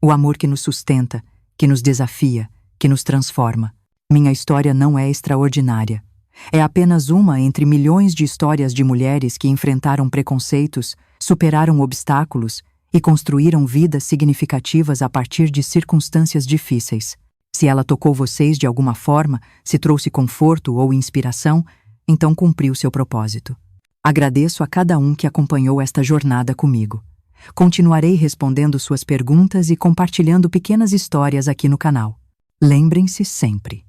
O amor que nos sustenta, que nos desafia, que nos transforma. Minha história não é extraordinária. É apenas uma entre milhões de histórias de mulheres que enfrentaram preconceitos, superaram obstáculos e construíram vidas significativas a partir de circunstâncias difíceis. Se ela tocou vocês de alguma forma, se trouxe conforto ou inspiração, então cumpriu seu propósito. Agradeço a cada um que acompanhou esta jornada comigo. Continuarei respondendo suas perguntas e compartilhando pequenas histórias aqui no canal. Lembrem-se sempre: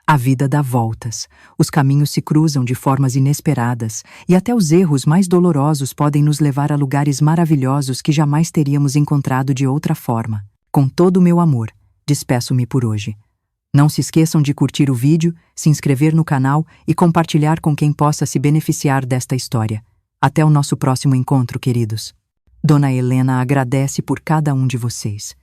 a vida dá voltas, os caminhos se cruzam de formas inesperadas e até os erros mais dolorosos podem nos levar a lugares maravilhosos que jamais teríamos encontrado de outra forma. Com todo o meu amor, despeço-me por hoje. Não se esqueçam de curtir o vídeo, se inscrever no canal e compartilhar com quem possa se beneficiar desta história. Até o nosso próximo encontro, queridos. Dona Helena agradece por cada um de vocês.